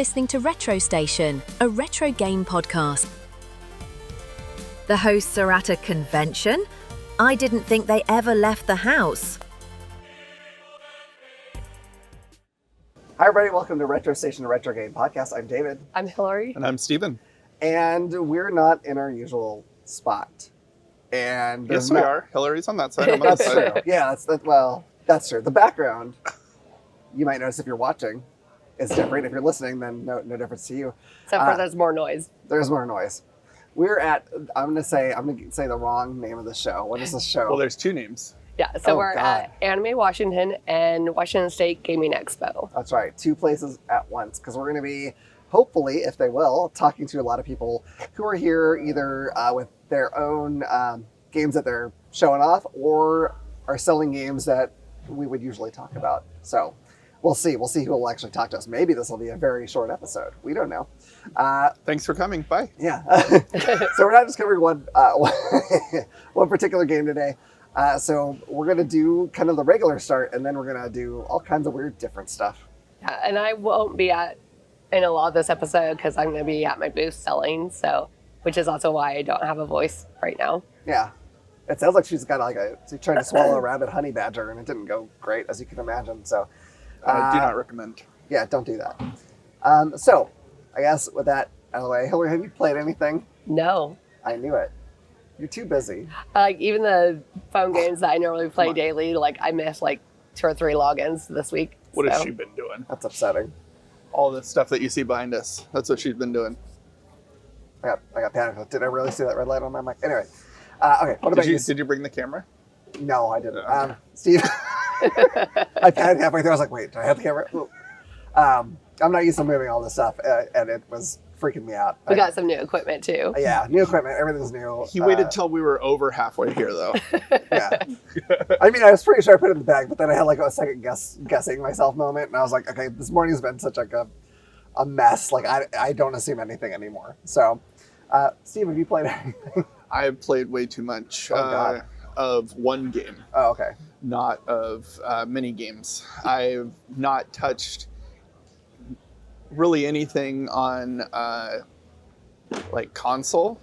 listening to Retro Station, a retro game podcast. The hosts are at a convention? I didn't think they ever left the house. Hi everybody, welcome to Retro Station, a retro game podcast. I'm David. I'm Hilary. And I'm Steven. And we're not in our usual spot. And yes, we are. Hilary's on that side. I'm on this that's side. true. Yeah, that's true. The background, you might notice if you're watching, is different. If you're listening, then no difference to you. Except for there's more noise. There's more noise. We're at, I'm gonna say the wrong name of the show. What is the show? Well, there's two names. Yeah, so we're God. at Anime Washington and Washington State Gaming Expo. That's right. Two places at once, because we're going to be, hopefully, if they will, talking to a lot of people who are here either with their own games that they're showing off or are selling games that we would usually talk about. So we'll see. We'll see who will actually talk to us. Maybe this will be a very short episode. We don't know. Thanks for coming. Bye. Yeah. So we're not just covering one particular game today. So we're going to do kind of the regular start, and then we're going to do all kinds of weird different stuff. Yeah, and I won't be in a lot of this episode because I'm going to be at my booth selling, which is also why I don't have a voice right now. Yeah. It sounds like she's got she's trying to swallow a rabbit honey badger, and it didn't go great, as you can imagine. So Do not recommend. Yeah, don't do that. So I guess with that out of the way, Hilary, have you played anything? No. I knew it. You're too busy. Even the phone games that I normally play daily, I missed 2 or 3 logins this week. What has she been doing? That's upsetting. All the stuff that you see behind us. That's what she's been doing. I got panicked. Did I really see that red light on my mic? Anyway. Okay, what about you? Did you bring the camera? No, I didn't. Okay. Steve, I panicked halfway through. I was like, wait, do I have the camera? I'm not used to moving all this stuff, and it was freaking me out. We got some new equipment too. Yeah, new equipment. Everything's new. He waited till we were over halfway here, though. Yeah. I mean, I was pretty sure I put it in the bag, but then I had a second guessing myself moment, and I was like, okay, this morning's been such a mess. I don't assume anything anymore. So, Steve, have you played anything? I've played way too much of one game. Oh, okay. Not of mini games. I've not touched really anything on console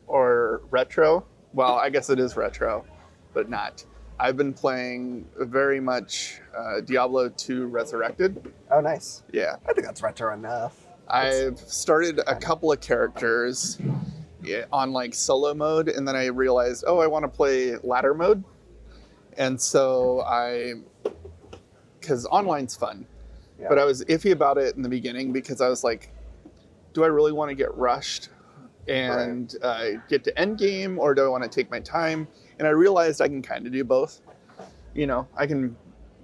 or retro. Well, I guess it is retro, but not. I've been playing very much Diablo 2 Resurrected. Oh, nice. Yeah. I think that's retro enough. I've started a couple of characters on solo mode, and then I realized, I want to play ladder mode. And so because online's fun. Yeah. But I was iffy about it in the beginning because I was like, do I really want to get rushed and get to end game, or do I want to take my time? And I realized I can kind of do both. I can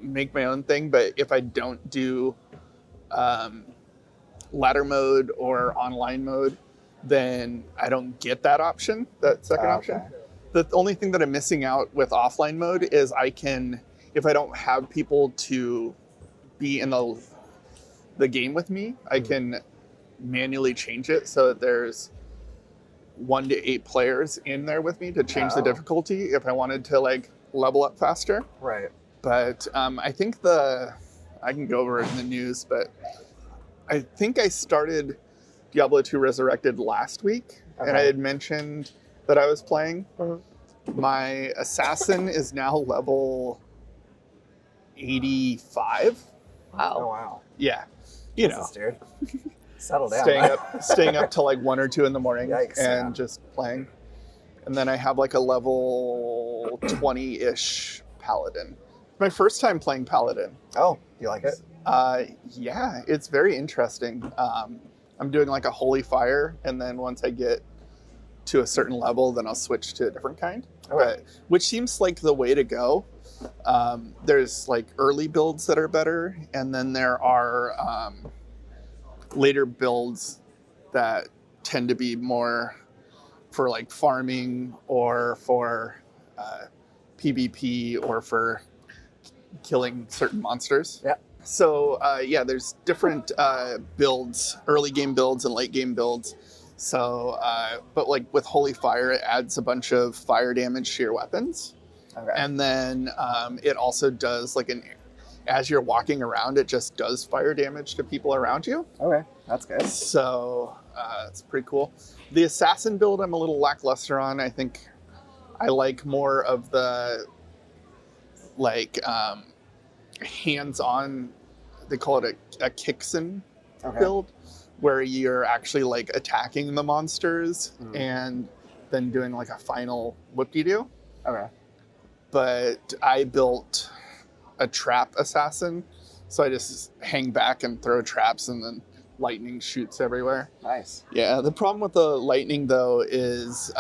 make my own thing, but if I don't do ladder mode or online mode, then I don't get that option, that second option. The only thing that I'm missing out with offline mode is I can, if I don't have people to be in the game with me, I can manually change it so that there's 1 to 8 players in there with me to change the difficulty if I wanted to level up faster. Right. But I think I can go over it in the news, but I think I started Diablo 2 Resurrected last week, and I had mentioned that I was playing. Mm-hmm. My assassin is now level 85. Wow. Oh, wow. Yeah. Jesus, dude. Settle down. Staying up till 1 or 2 in the morning. Yikes, and just playing. And then I have a level 20-ish paladin. My first time playing paladin. Oh, you like it? Yeah, it's very interesting. I'm doing a holy fire, and then once I get to a certain level, then I'll switch to a different kind. Okay. Which seems like the way to go. There's early builds that are better, and then there are later builds that tend to be more for farming or for PvP or for killing certain monsters. Yeah. So there's different builds, early game builds and late game builds. So, but with Holy Fire, it adds a bunch of fire damage to your weapons. Okay. And then it also does as you're walking around, it just does fire damage to people around you. Okay, that's good. So it's pretty cool. The assassin build I'm a little lackluster on. I think I like more of the like hands-on, they call it a Huteson build, where you're actually like attacking the monsters and then doing like a final whoop-de-doo. Okay. But I built a trap assassin, so I just hang back and throw traps and then lightning shoots everywhere. Nice. Yeah, the problem with the lightning though is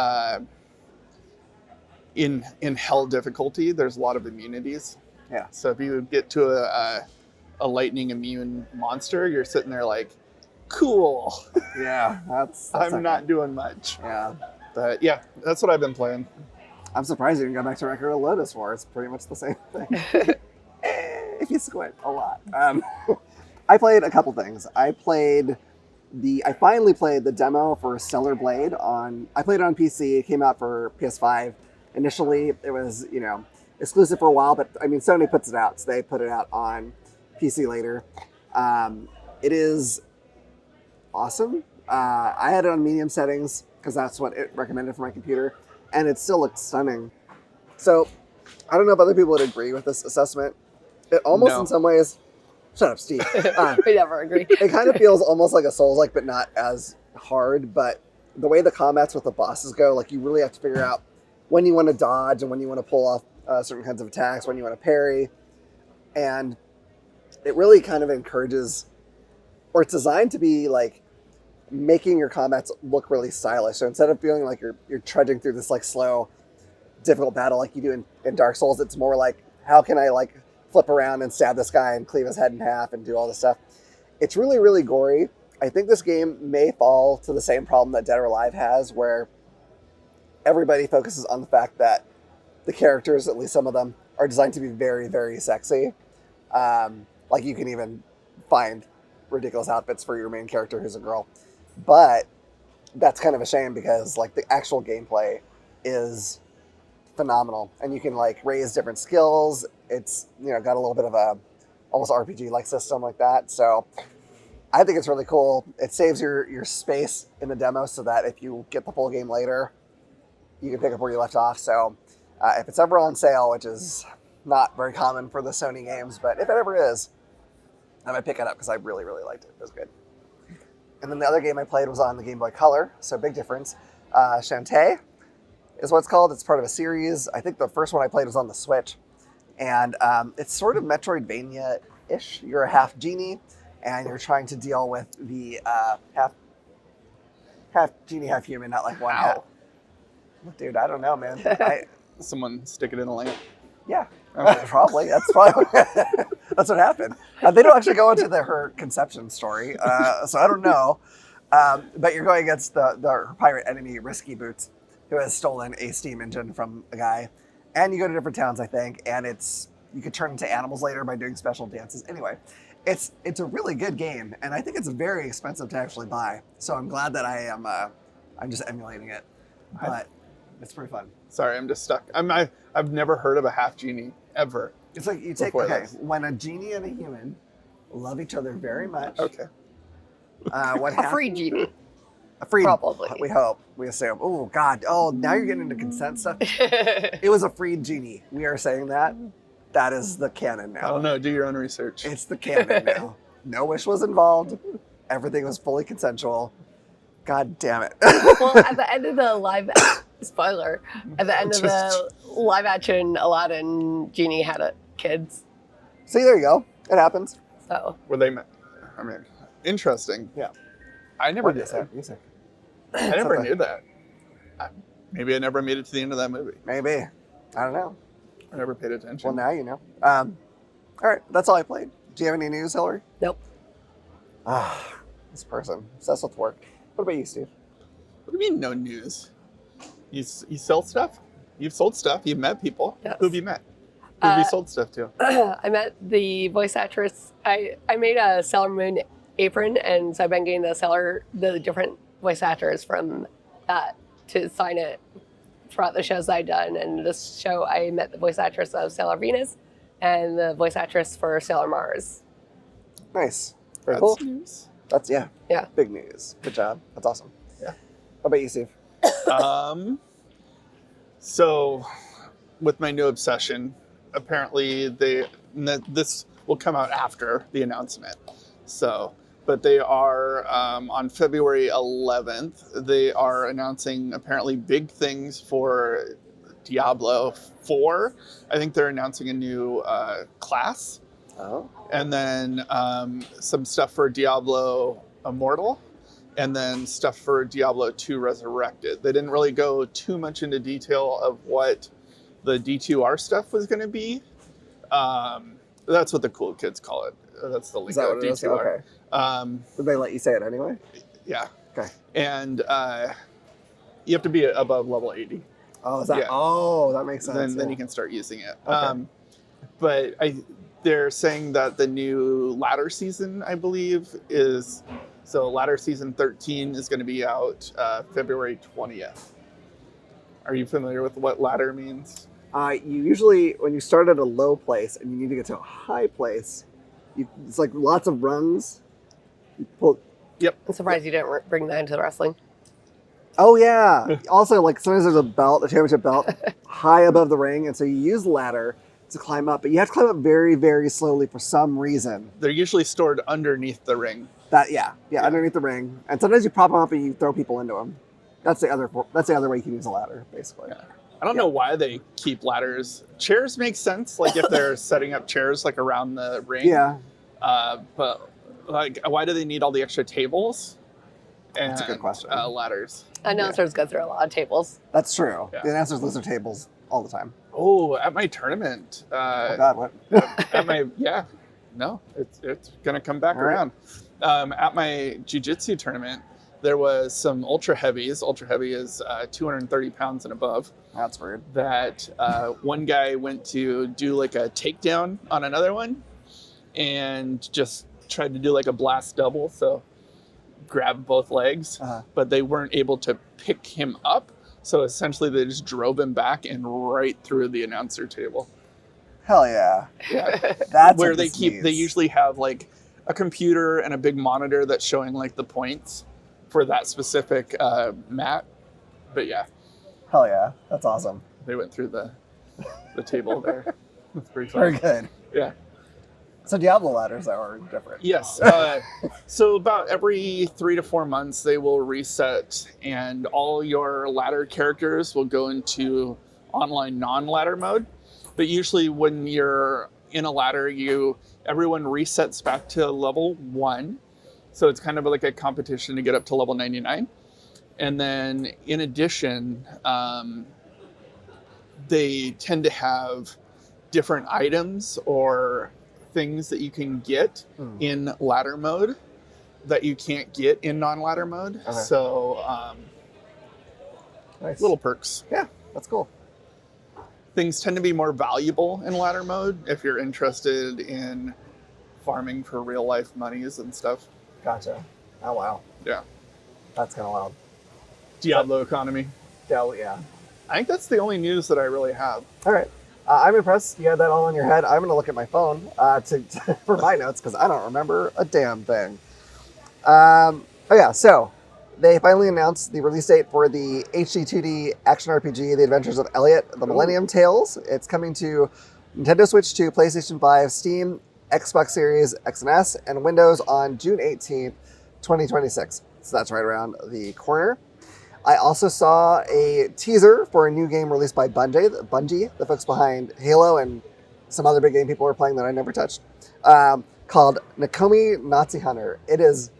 in hell difficulty, there's a lot of immunities. Yeah. So if you get to a lightning immune monster, you're sitting there like, cool. Yeah, that's I'm not doing much. Yeah. But yeah, that's what I've been playing. I'm surprised you didn't go back to Record of Lotus War. It's pretty much the same thing. If you squint a lot. I played a couple things. I finally played the demo for Stellar Blade I played it on PC. It came out for PS5. Initially, it was, exclusive for a while, but I mean, Sony puts it out, so they put it out on PC later. It is awesome. I had it on medium settings because that's what it recommended for my computer, and it still looks stunning. So I don't know if other people would agree with this assessment. It almost, in some ways, shut up, Steve. We never agree. It kind of feels almost like a Souls-like, but not as hard. But the way the combats with the bosses go, like you really have to figure out when you want to dodge and when you want to pull off certain kinds of attacks, when you want to parry. And it really kind of encourages, or it's designed to be like making your combats look really stylish. So instead of feeling like you're trudging through this like slow, difficult battle like you do in Dark Souls, it's more like, how can I like flip around and stab this guy and cleave his head in half and do all this stuff. It's really, really gory. I think this game may fall to the same problem that Dead or Alive has, where everybody focuses on the fact that the characters, at least some of them, are designed to be very, very sexy. Like you can even find ridiculous outfits for your main character who's a girl. But that's kind of a shame because like the actual gameplay is phenomenal, and you can like raise different skills. It's got a little bit of a almost RPG like system like that. So I think it's really cool. It saves your space in the demo so that if you get the full game later, you can pick up where you left off. So if it's ever on sale, which is not very common for the Sony games, but if it ever is, I might pick it up because I really, really liked it. It was good. And then the other game I played was on the Game Boy Color, so big difference. Shantae is what it's called. It's part of a series. I think the first one I played was on the Switch. And it's sort of Metroidvania-ish. You're a half genie, and you're trying to deal with the half genie, half human, not like one half. Dude, I don't know, man. Someone stick it in a lamp. Yeah, Okay. probably. That's probably that's what happened. They don't actually go into her conception story, so I don't know. But you're going against her pirate enemy, Risky Boots, who has stolen a steam engine from a guy. And you go to different towns, I think, and you could turn into animals later by doing special dances. Anyway, it's a really good game, and I think it's very expensive to actually buy. So I'm glad that I'm just emulating it, but it's pretty fun. Sorry, I'm just stuck. I've never heard of a half genie ever. It's like you take when a genie and a human love each other very much. Okay. What A free genie. A free, Probably. we hope, we assume. Oh God! Oh, now you're getting into consent stuff. It was a freed genie. We are saying that. That is the canon now. I don't know. Do your own research. It's the canon now. No wish was involved. Everything was fully consensual. God damn it. Well, at the end of the spoiler, at the end of the live action, Aladdin genie had kids. See, there you go. It happens. So Were they? I mean, interesting. Yeah. I never did. Music. I never knew that. Maybe I never made it to the end of that movie. Maybe. I don't know. I never paid attention. Well, now you know. All right, that's all I played. Do you have any news, Hilary? nope. This person obsessed with work. What about you, Steve? What do you mean, no news? You sell stuff? You've sold stuff. You've met people. Yes. Who have you met? Who have you sold stuff to? I met the voice actress. I made a Sailor Moon apron, and so I've been getting the different voice actors from that to sign it throughout the shows I've done. And this show, I met the voice actress of Sailor Venus, and the voice actress for Sailor Mars. Nice. Very That's cool. news. That's Yeah. big news. Good job. That's awesome. Yeah. How about you, Steve? So with my new obsession, apparently this will come out after the announcement. So, but they are on February 11th. They are announcing apparently big things for Diablo 4. I think they're announcing a new class, Oh. and then some stuff for Diablo Immortal, and then stuff for Diablo 2 Resurrected. They didn't really go too much into detail of what the D2R stuff was going to be. That's what the cool kids call it. That's the Is that lingo, what it is? D2R. Okay. Did they let you say it anyway? Yeah. Okay. And you have to be above level 80. Oh, is that? Yeah. Oh, that makes sense. Then yeah. you can start using it. Okay. But they're saying that the new ladder season, I believe, is... So ladder season 13 is going to be out February 20th. Are you familiar with what ladder means? You usually, when you start at a low place and you need to get to a high place, it's like lots of rungs. You pull. Yep. I'm surprised you didn't bring that into the wrestling. Oh yeah. Also, like sometimes there's a belt, a championship belt, high above the ring, and so you use the ladder to climb up, but you have to climb up very, very slowly for some reason. They're usually stored underneath the ring. Yeah, underneath the ring, and sometimes you prop them up and you throw people into them. That's the other way you can use a ladder, basically. Yeah. I don't know why they keep ladders. Chairs make sense, like if they're setting up chairs like around the ring. Yeah. But like, why do they need all the extra tables? And, That's a good question. Ladders. Announcers go through a lot of tables. That's true. Yeah. The announcers lose their tables all the time. Oh, at my tournament. Oh God, what? It's gonna come back All right. around. At my jiu-jitsu tournament, there was some ultra heavies. Ultra heavy is 230 pounds and above. That's weird. That one guy went to do like a takedown on another one, and just tried to do like a blast double. So grab both legs, but they weren't able to pick him up. So essentially, they just drove him back and right through the announcer table. Hell yeah. Yeah. That's Where what they this keep. means. They usually have like a computer and a big monitor that's showing like the points for that specific mat. But yeah, Hell yeah. That's awesome. they went through the table there. That's pretty Very fun. good. Yeah. So Diablo ladders are different. Yes. So about every 3 to 4 months, they will reset, and all your ladder characters will go into online non-ladder mode. But usually, when you're in a ladder, everyone resets back to level 1. So it's kind of like a competition to get up to level 99. And then, in addition, they tend to have different items or things that you can get in ladder mode that you can't get in non-ladder mode. Okay. So Nice. little perks. Yeah, that's cool. Things tend to be more valuable in ladder mode if you're interested in farming for real life monies and stuff. Gotcha. Oh wow. Yeah. That's kind of wild. Diablo economy. Yeah. I think that's the only news that I really have. All right. I'm impressed you had that all in your head. I'm going to look at my phone for my notes because I don't remember a damn thing. So they finally announced the release date for the HD 2D action RPG, The Adventures of Elliot, The Millennium Tales. It's coming to Nintendo Switch 2, PlayStation 5, Steam, Xbox Series X and S, and Windows on June 18th, 2026. So that's right around the corner. I also saw a teaser for a new game released by Bungie, the folks behind Halo and some other big game people were playing that I never touched, called Nakomi Nazi Hunter. It is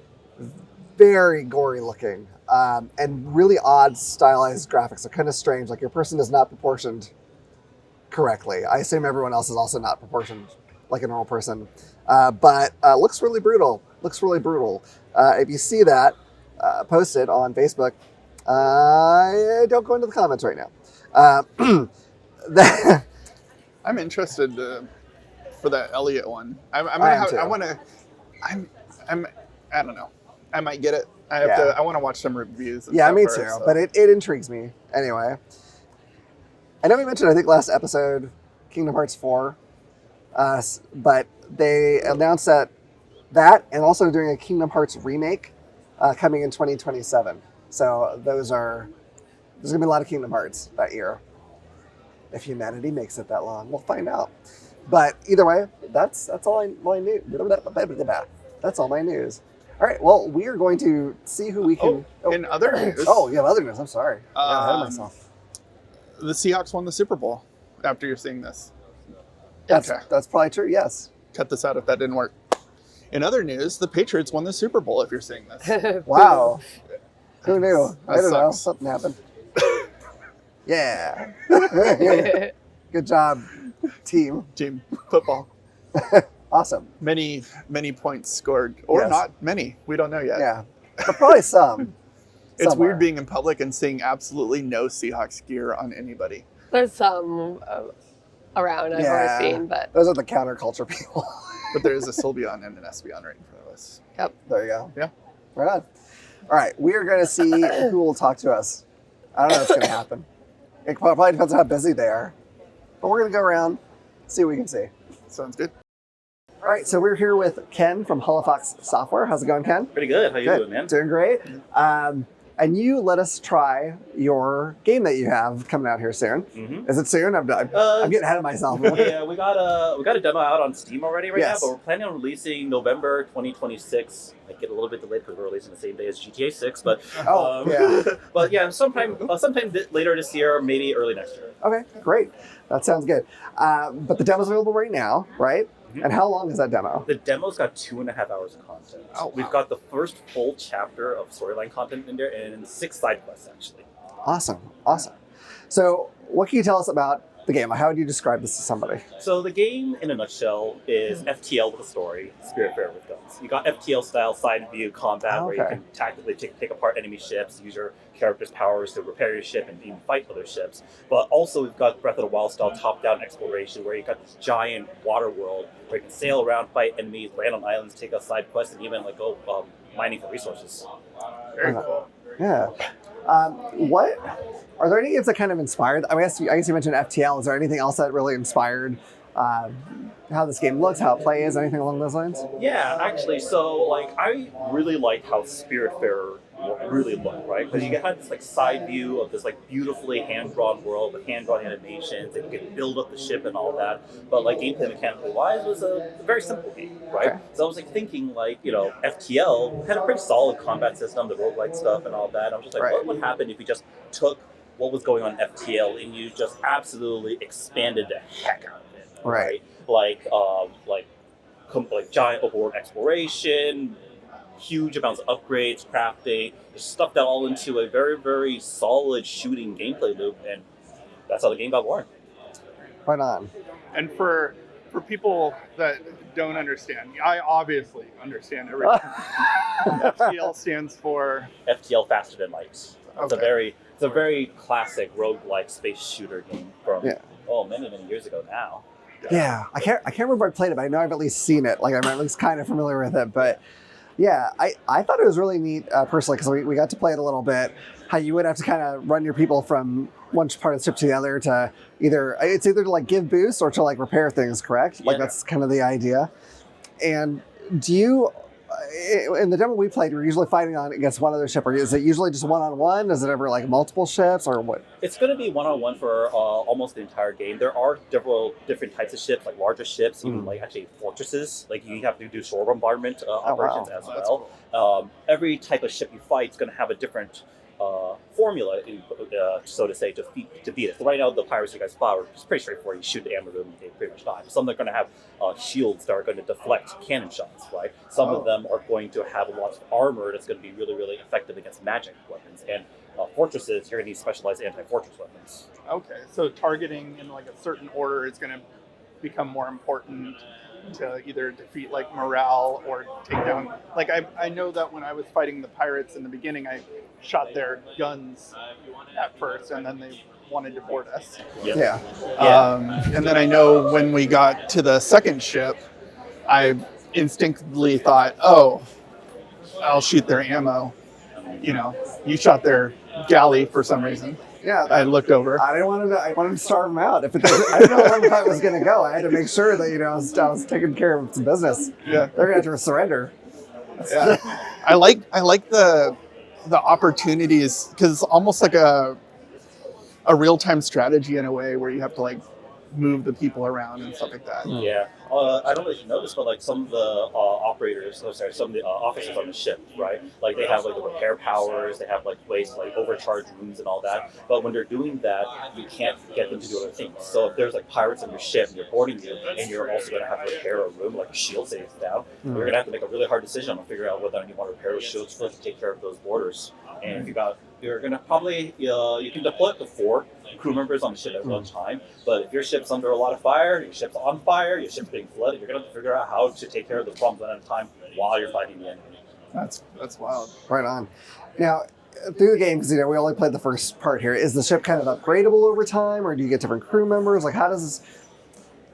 very gory looking and really odd stylized graphics. They're kind of strange. Like your person is not proportioned correctly. I assume everyone else is also not proportioned like a normal person, but looks really brutal. If you see that posted on Facebook, don't go into the comments right now. I'm interested for that Elliot one. I don't know. I might get it. I want to watch some reviews. And stuff me first, too. so. But it intrigues me anyway. I know we mentioned, I think last episode, Kingdom Hearts 4. But they announced that and also doing a Kingdom Hearts remake coming in 2027. So there's gonna be a lot of Kingdom Hearts that year. If humanity makes it that long, we'll find out. But either way, that's all I knew. That's all my news. All right, well, we are going to see who we can. In other news. Oh, yeah, other news. I'm sorry. I got ahead of myself. The Seahawks won the Super Bowl after you're seeing this. That's probably true, yes. Cut this out if that didn't work. In other news, the Patriots won the Super Bowl if you're seeing this. Wow. Who knew? I don't know. sucks. Something happened. Yeah. Good job, team. Team football. Awesome. Many points scored. Or Yes. not many. We don't know yet. Yeah. But probably some. It's somewhere. weird being in public and seeing absolutely no Seahawks gear on anybody. There's some around I've already seen, but Those are the counterculture people. But there is a Sylveon and an Espeon right in front of us. yep. There you go. Yeah. Right on. All right. We are going to see who will talk to us. I don't know what's going to happen. It probably depends on how busy they are. But we're going to go around, see what we can see. Sounds good. All right. So we're here with Ken from Holofox Software. How's it going, Ken? Pretty good. How you doing, man? Doing great. And you let us try your game that you have coming out here soon. Mm-hmm. Is it soon? I'm getting ahead of myself. Yeah, we got a demo out on Steam already right Yes. now, but we're planning on releasing November 2026. Might get a little bit delayed because we're releasing the same day as GTA 6, but Yeah. but yeah, sometime later this year, maybe early next year. Okay, great. That sounds good. But the demo's available right now, right? Mhm. And how long is that demo? The demo's got 2.5 hours of content. Oh, We've wow. got the first full chapter of storyline content in there and 6 side quests actually. Awesome. So what can you tell us about the game? How would you describe this to somebody? So the game, in a nutshell, is FTL with a story, Spiritfarer with guns. You got FTL style side view combat where you Okay. can tactically take apart enemy ships, use your character's powers to repair your ship and even fight other ships. But also we've got Breath of the Wild style top-down exploration where you got this giant water world where you can sail around, fight enemies, land on islands, take out side quests, and even go mining for resources. Very Okay. cool. Yeah. What are there any games that kind of inspired? I guess you mentioned FTL. Is there anything else that really inspired how this game looks, how it plays, anything along those lines? Yeah, actually, so I really like how Spiritfarer really looked, right? Because you had this side view of this beautifully hand-drawn world with hand-drawn animations, and you could build up the ship and all that. But gameplay mechanically wise was a very simple game, right? Okay. So I was thinking FTL had a pretty solid combat system, the roguelike stuff and all that. I was just Right. what would happen if you just took what was going on in FTL and you just absolutely expanded the heck out of it, Right. Like giant overworld exploration, huge amounts of upgrades, crafting, just stuff that all into a very, very solid shooting gameplay loop, and that's how the game got born. Right on. And for people that don't understand, I obviously understand everything. FTL stands for FTL Faster Than Light. It's Okay. a very classic roguelike space shooter game from Yeah. many years ago now. Yeah, I can't remember if I played it, but I know I've at least seen it. I'm at least kind of familiar with it. But yeah, I thought it was really neat personally because we got to play it a little bit. How you would have to kind of run your people from one part of the ship to the other to either to give boosts or to repair things. Correct? Yeah. That's kind of the idea. And do you? In the demo we played, we're usually fighting against one other ship. Or is it usually just one-on-one? Is it ever multiple ships or what? It's going to be one-on-one for almost the entire game. There are different types of ships, larger ships, even actually fortresses. You have to do shore bombardment operations as That's well. Every type of ship you fight is going to have a different formula, so to say, to beat it. So right now, the pirates you guys fought is pretty straightforward. You shoot the ammo room and they pretty much die. Some are going to have shields that are going to deflect cannon shots, right? Some of them are going to have lots of armor that's going to be really, really effective against magic weapons. And fortresses, you're going to need specialized anti-fortress weapons. Okay, so targeting in a certain order is going to become more important to either defeat morale or take down. I know that when I was fighting the pirates in the beginning, I shot their guns at first, and then they wanted to board us. Yeah. And then I know when we got to the second ship, I instinctively thought, oh, I'll shoot their ammo. You shot their galley for some reason. Yeah, I looked over. I didn't want to. I wanted to starve them out. If it, I didn't know where the fight was going to go. I had to make sure that I was taking care of some business. Yeah. They're going to have to surrender. Yeah. I like the opportunities because it's almost like a real-time strategy in a way where you have to like move the people around and stuff like that. Yeah, I don't know if you noticed, but like some of the some of the officers on the ship, right? Like they have like the repair powers, they have like ways to like overcharge rooms and all that. But when they're doing that, you can't get them to do other things. So if there's like pirates on your ship and you're boarding you, and you're also going to have to repair a room, like a shield saves down, you're going to have to make a really hard decision on figure out whether you want to repair those shields first to take care of those boarders. And if you're going to probably you can deploy up to 4 crew members on the ship at one time, but if your ship's under a lot of fire, your ship's on fire, your ship's being flooded, you're going to have to figure out how to take care of the problems one at a time while you're fighting the enemy. That's wild. Right on. Now, through the game, because we only played the first part here, is the ship kind of upgradable over time, or do you get different crew members? Like, how does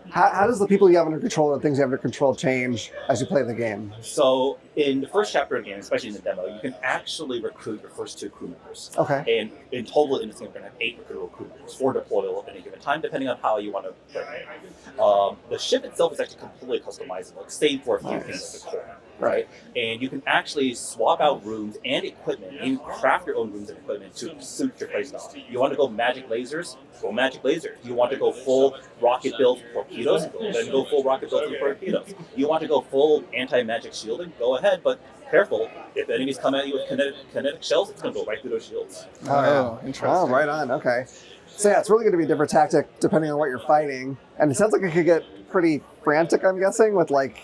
the people you have under control and things you have under control change as you play the game? So in the first chapter of the game, especially in the demo, you can actually recruit your first 2 crew members. Okay. And in total, in this game, we're going to have 8 recruitable crew members, 4 deployable at any given time, depending on how you want to play it. The ship itself is actually completely customizable, save for a few things at the core. Right, and you can actually swap out rooms and equipment. You craft your own rooms and equipment to suit your playstyle. You want to go magic lasers? Go magic laser. You want to go full rocket build torpedoes? Then go full rocket build torpedoes. You want to go full anti-magic shielding? Go ahead, but careful. If enemies come at you with kinetic shells, it's going to go right through those shields. Oh, interesting. Oh, right on. Okay. So yeah, it's really going to be a different tactic depending on what you're fighting, and it sounds like it could get pretty frantic. I'm guessing with like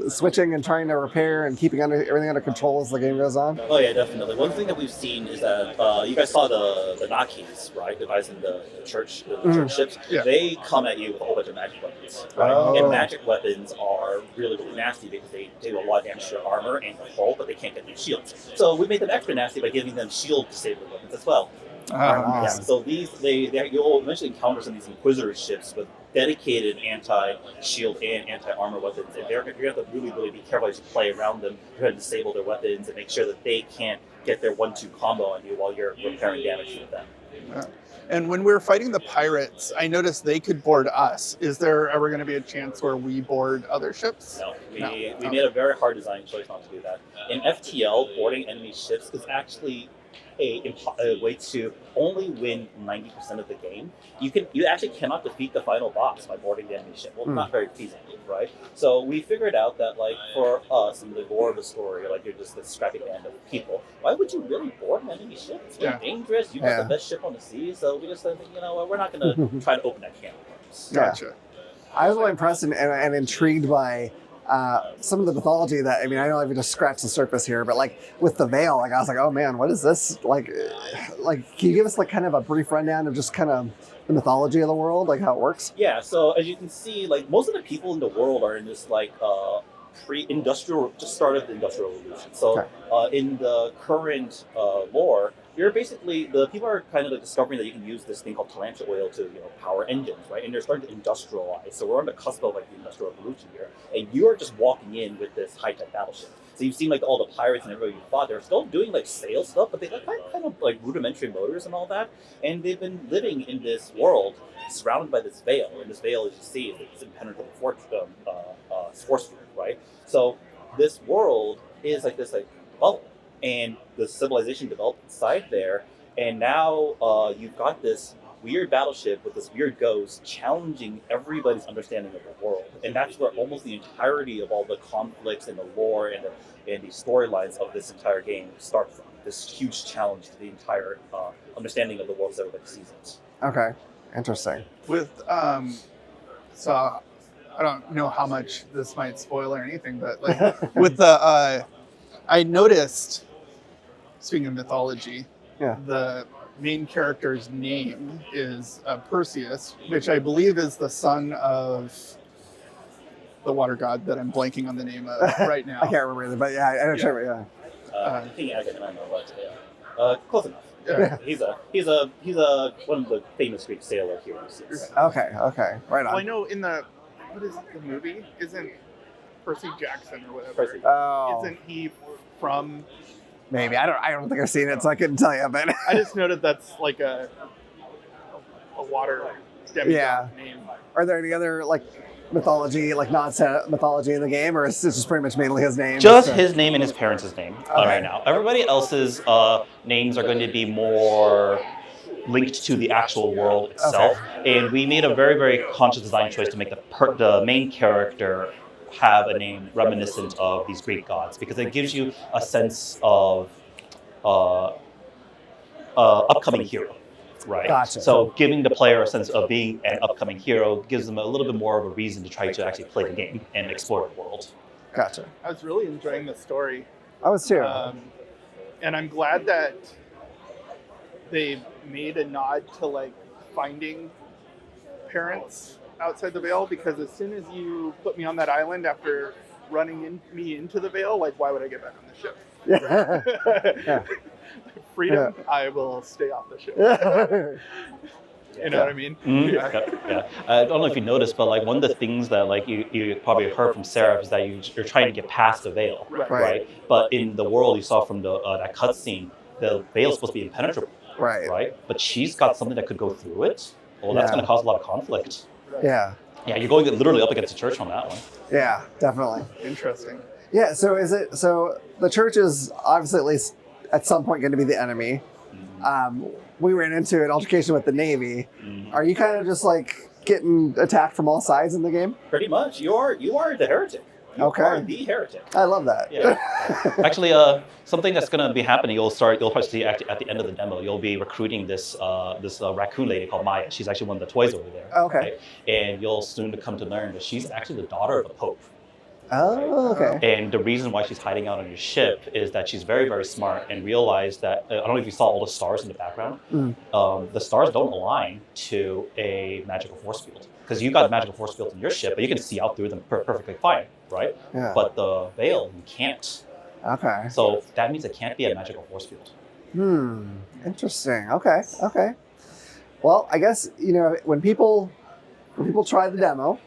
switching and trying to repair and keeping everything under control as the game goes on. Oh yeah, definitely. One thing that we've seen is that you guys saw the Nakis, right? The guys in the church ships. Yeah. They come at you with a whole bunch of magic weapons, right? Oh. And magic weapons are really, really nasty because they do a lot of damage to your armor and your hull, but they can't get through shields. So we made them extra nasty by giving them shield disabling weapons as well. Wow. Yeah, so you'll eventually encounter some of these Inquisitor ships with dedicated anti-shield and anti-armor weapons, and you're going to have to really, really be careful as you play around them. You're going to disable their weapons and make sure that they can't get their 1-2 combo on you while you're repairing damage with them. Yeah. And when we were fighting the pirates, I noticed they could board us. Is there ever going to be a chance where we board other ships? No, we made a very hard design choice not to do that. In FTL, boarding enemy ships is actually a way to only win 90% of the game. You actually cannot defeat the final boss by boarding the enemy ship. Well, not very feasible, right? So we figured out that, like, for us in the lore of the story, like, you're just this scrappy band of people. Why would you really board an enemy ship? It's very dangerous. You got the best ship on the sea, so we just said, you know what, we're not going to try to open that can of worms. Gotcha. I was really impressed and intrigued by some of the mythology that, I mean, I know I've just scratched the surface here, but like with the veil, like I was like, oh man, what is this? Like, can you give us like kind of a brief rundown of just kind of the mythology of the world, like how it works? Yeah, so as you can see, like most of the people in the world are in this like pre-industrial, just start of the Industrial Revolution. So in the current lore, you're basically, the people are kind of like discovering that you can use this thing called Talantia oil to power engines, right? And they're starting to industrialize. So we're on the cusp of like the Industrial Revolution here, and you're just walking in with this high-tech battleship. So you've seen like all the pirates and everybody you fought, they're still doing like sail stuff, but they got kind of like rudimentary motors and all that. And they've been living in this world surrounded by this veil. And this veil, as you see, is this impenetrable force field, right? So this world is like this like bubble. And the civilization developed inside there, and now you've got this weird battleship with this weird ghost challenging everybody's understanding of the world, and that's where almost the entirety of all the conflicts and the lore and the storylines of this entire game start from. This huge challenge to the entire understanding of the world as everybody sees it. Okay, interesting. With so I don't know how much this might spoil or anything, but like with the I noticed. Speaking of mythology, the main character's name is Perseus, which I believe is the son of the water god that I'm blanking on the name of right now. I can't remember either, but yeah, I know. I think I don't know what. Close enough. Yeah. He's one of the famous Greek sailor heroes. Okay, right on. Well, I know in the what is the movie? Isn't Percy Jackson or whatever? Percy. Oh, Isn't he from? Maybe I don't think I've seen it, so I couldn't tell you. But I just noted that's like a water demigod Yeah. name. Are there any other like mythology, like non-set mythology in the game, or is this just pretty much mainly his name? Just his name and his parents' name Okay. right now. Everybody else's names are going to be more linked to the actual world itself. And we made a very, very conscious design choice to make the main character have a name reminiscent of these Greek gods, because it gives you a sense of upcoming hero, right? Gotcha. So giving the player a sense of being an upcoming hero gives them a little bit more of a reason to try to actually play the game and explore the world. Gotcha. I was really enjoying the story. I was too. And I'm glad that they made a nod to like finding parents outside the Veil, because as soon as you put me on that island after running me into the Veil, like why would I get back on the ship? Yeah. Freedom, I will stay off the ship. You know what I mean? Mm-hmm. Yeah. I don't know if you noticed, but like one of the things that like you probably heard from Sarah is that you're trying to get past the Veil, right? But in the world you saw from the that cutscene, the Veil is supposed to be impenetrable, right? But she's got something that could go through it. Well, that's going to cause a lot of conflict. Yeah. Yeah, you're going literally up against the church on that one. Yeah, definitely. Interesting. Yeah, so the church is obviously at least at some point going to be the enemy. We ran into an altercation with the Navy. Are you kind of just like getting attacked from all sides in the game? Pretty much. You are the heretic. You are the heretic. I love that. Yeah. Actually, something that's going to be happening, you'll probably see at the end of the demo, you'll be recruiting this raccoon lady called Maya. She's actually one of the toys over there. Okay. Right? And you'll soon come to learn that she's actually the daughter of a pope. Oh, okay. And the reason why she's hiding out on your ship is that she's very, very smart and realized that, I don't know if you saw all the stars in the background, the stars don't align to a magical force field. Because you got a magical force field in your ship, but you can see out through them perfectly fine, right? Yeah. But the Veil, you can't. Okay. So that means it can't be a magical force field. Interesting. Okay. Well, I guess, when people try the demo,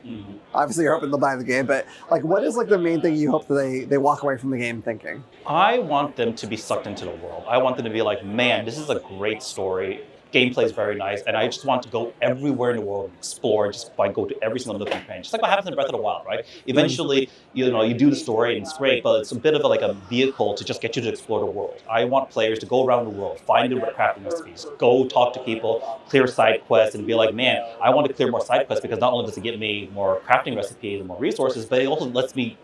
obviously you're hoping they'll buy the game, but like what is like the main thing you hope that they walk away from the game thinking? I want them to be sucked into the world. I want them to be like, man, this is a great story. Gameplay is very nice, and I just want to go everywhere in the world and explore, just go to every single nook and cranny. Just like what happens in Breath of the Wild, right? Eventually, you do the story and it's great, but it's a bit of a vehicle to just get you to explore the world. I want players to go around the world, find the crafting recipes, go talk to people, clear side quests, and be like, man, I want to clear more side quests because not only does it give me more crafting recipes and more resources, but it also lets me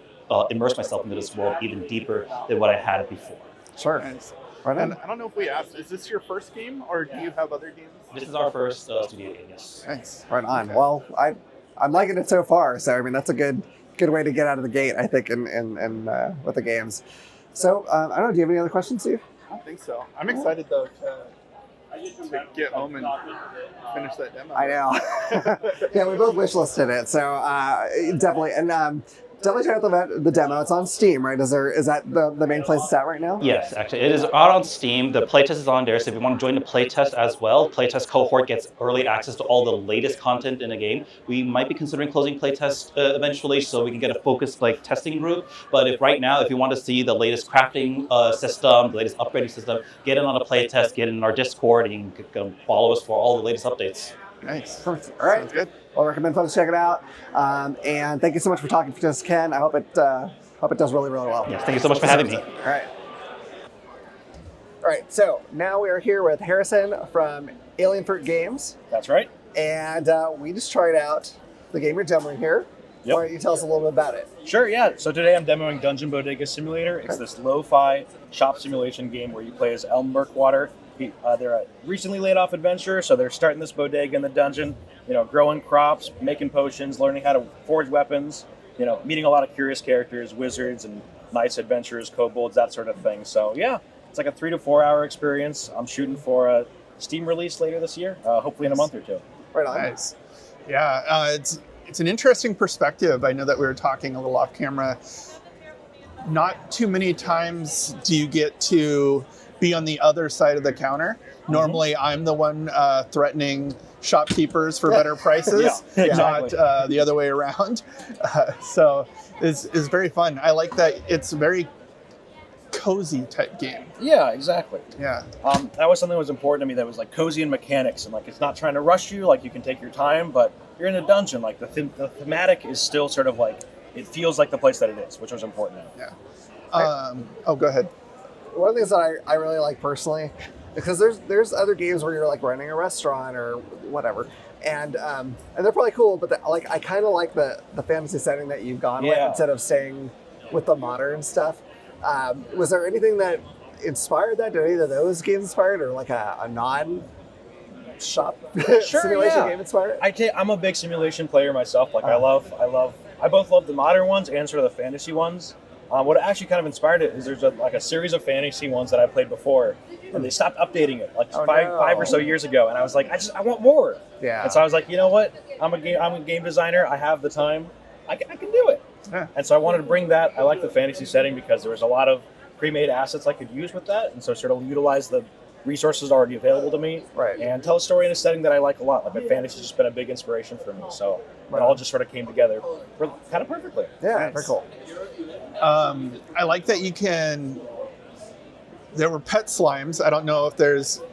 immerse myself into this world even deeper than what I had before. Sure. Nice. Right on. And I don't know if we asked, is this your first game or do you have other games? This is our first studio game, yes. Nice. Right on. Okay. Well, I'm liking it so far. So I mean, that's a good way to get out of the gate, I think, in with the games. So I don't know. Do you have any other questions, Steve? I don't think so. I'm excited though to get home and finish that demo. I know. Yeah, we both wishlisted it, so definitely. And definitely check out the demo. It's on Steam, right? Is that the main place it's at right now? Yes, actually, it is out on Steam. The playtest is on there, so if you want to join the playtest as well, playtest cohort gets early access to all the latest content in the game. We might be considering closing playtest eventually, so we can get a focused testing group. But if you want to see the latest crafting system, the latest upgrading system, get in on a playtest, get in our Discord, and you can follow us for all the latest updates. Nice. Perfect. All right. Sounds good. Well, I recommend folks check it out. And thank you so much for talking to us, Ken. I hope it does really, really well. Yes, thank you so much for having me. All right. All right. So now we are here with Harrison from Alien Fruit Games, That's right. and we just tried out the game you're demoing here. Yep. Why don't you tell us a little bit about it? Sure, yeah. So today I'm demoing Dungeon Bodega Simulator. It's this lo-fi shop simulation game where you play as Elm Burkwater. They're a recently laid off adventurer, so they're starting this bodega in the dungeon, growing crops, making potions, learning how to forge weapons, meeting a lot of curious characters, wizards and knights, adventurers, kobolds, that sort of thing. So yeah, it's like a 3 to 4 hour experience. I'm shooting for a Steam release later this year, hopefully in a month or two. Right on. Nice. Yeah, it's an interesting perspective. I know that we were talking a little off camera. Not too many times do you get to be on the other side of the counter. Normally, I'm the one threatening shopkeepers for better prices, Yeah, exactly. not the other way around. So it's very fun. I like that it's very cozy type game. Yeah, exactly. Yeah. That was something that was important to me. That was like cozy in mechanics, and like it's not trying to rush you. Like you can take your time, but you're in a dungeon. Like the thematic is still sort of like it feels like the place that it is, which was important. Yeah. Go ahead. One of the things that I really like personally, because there's other games where you're like running a restaurant or whatever, and they're probably cool, but I kind of like the fantasy setting that you've gone with instead of staying with the modern stuff. Was there anything that inspired that? Did any of those games inspired, or like a non-shop simulation game inspired? I'm a big simulation player myself. Like I both love the modern ones and sort of the fantasy ones. What actually kind of inspired it is there's a series of fantasy ones that I played before, and they stopped updating it like five or so years ago, and I was like, I want more. Yeah. And so I was like, you know what? I'm a game designer. I have the time. I can do it. Yeah. And so I wanted to bring that. I like the fantasy setting because there was a lot of pre-made assets I could use with that, and so sort of utilize the resources already available to me, Right. and tell a story in a setting that I like a lot. Like fantasy's just been a big inspiration for me. So it all just sort of came together kind of perfectly. Yeah, very cool. I like that there were pet slimes. I don't know if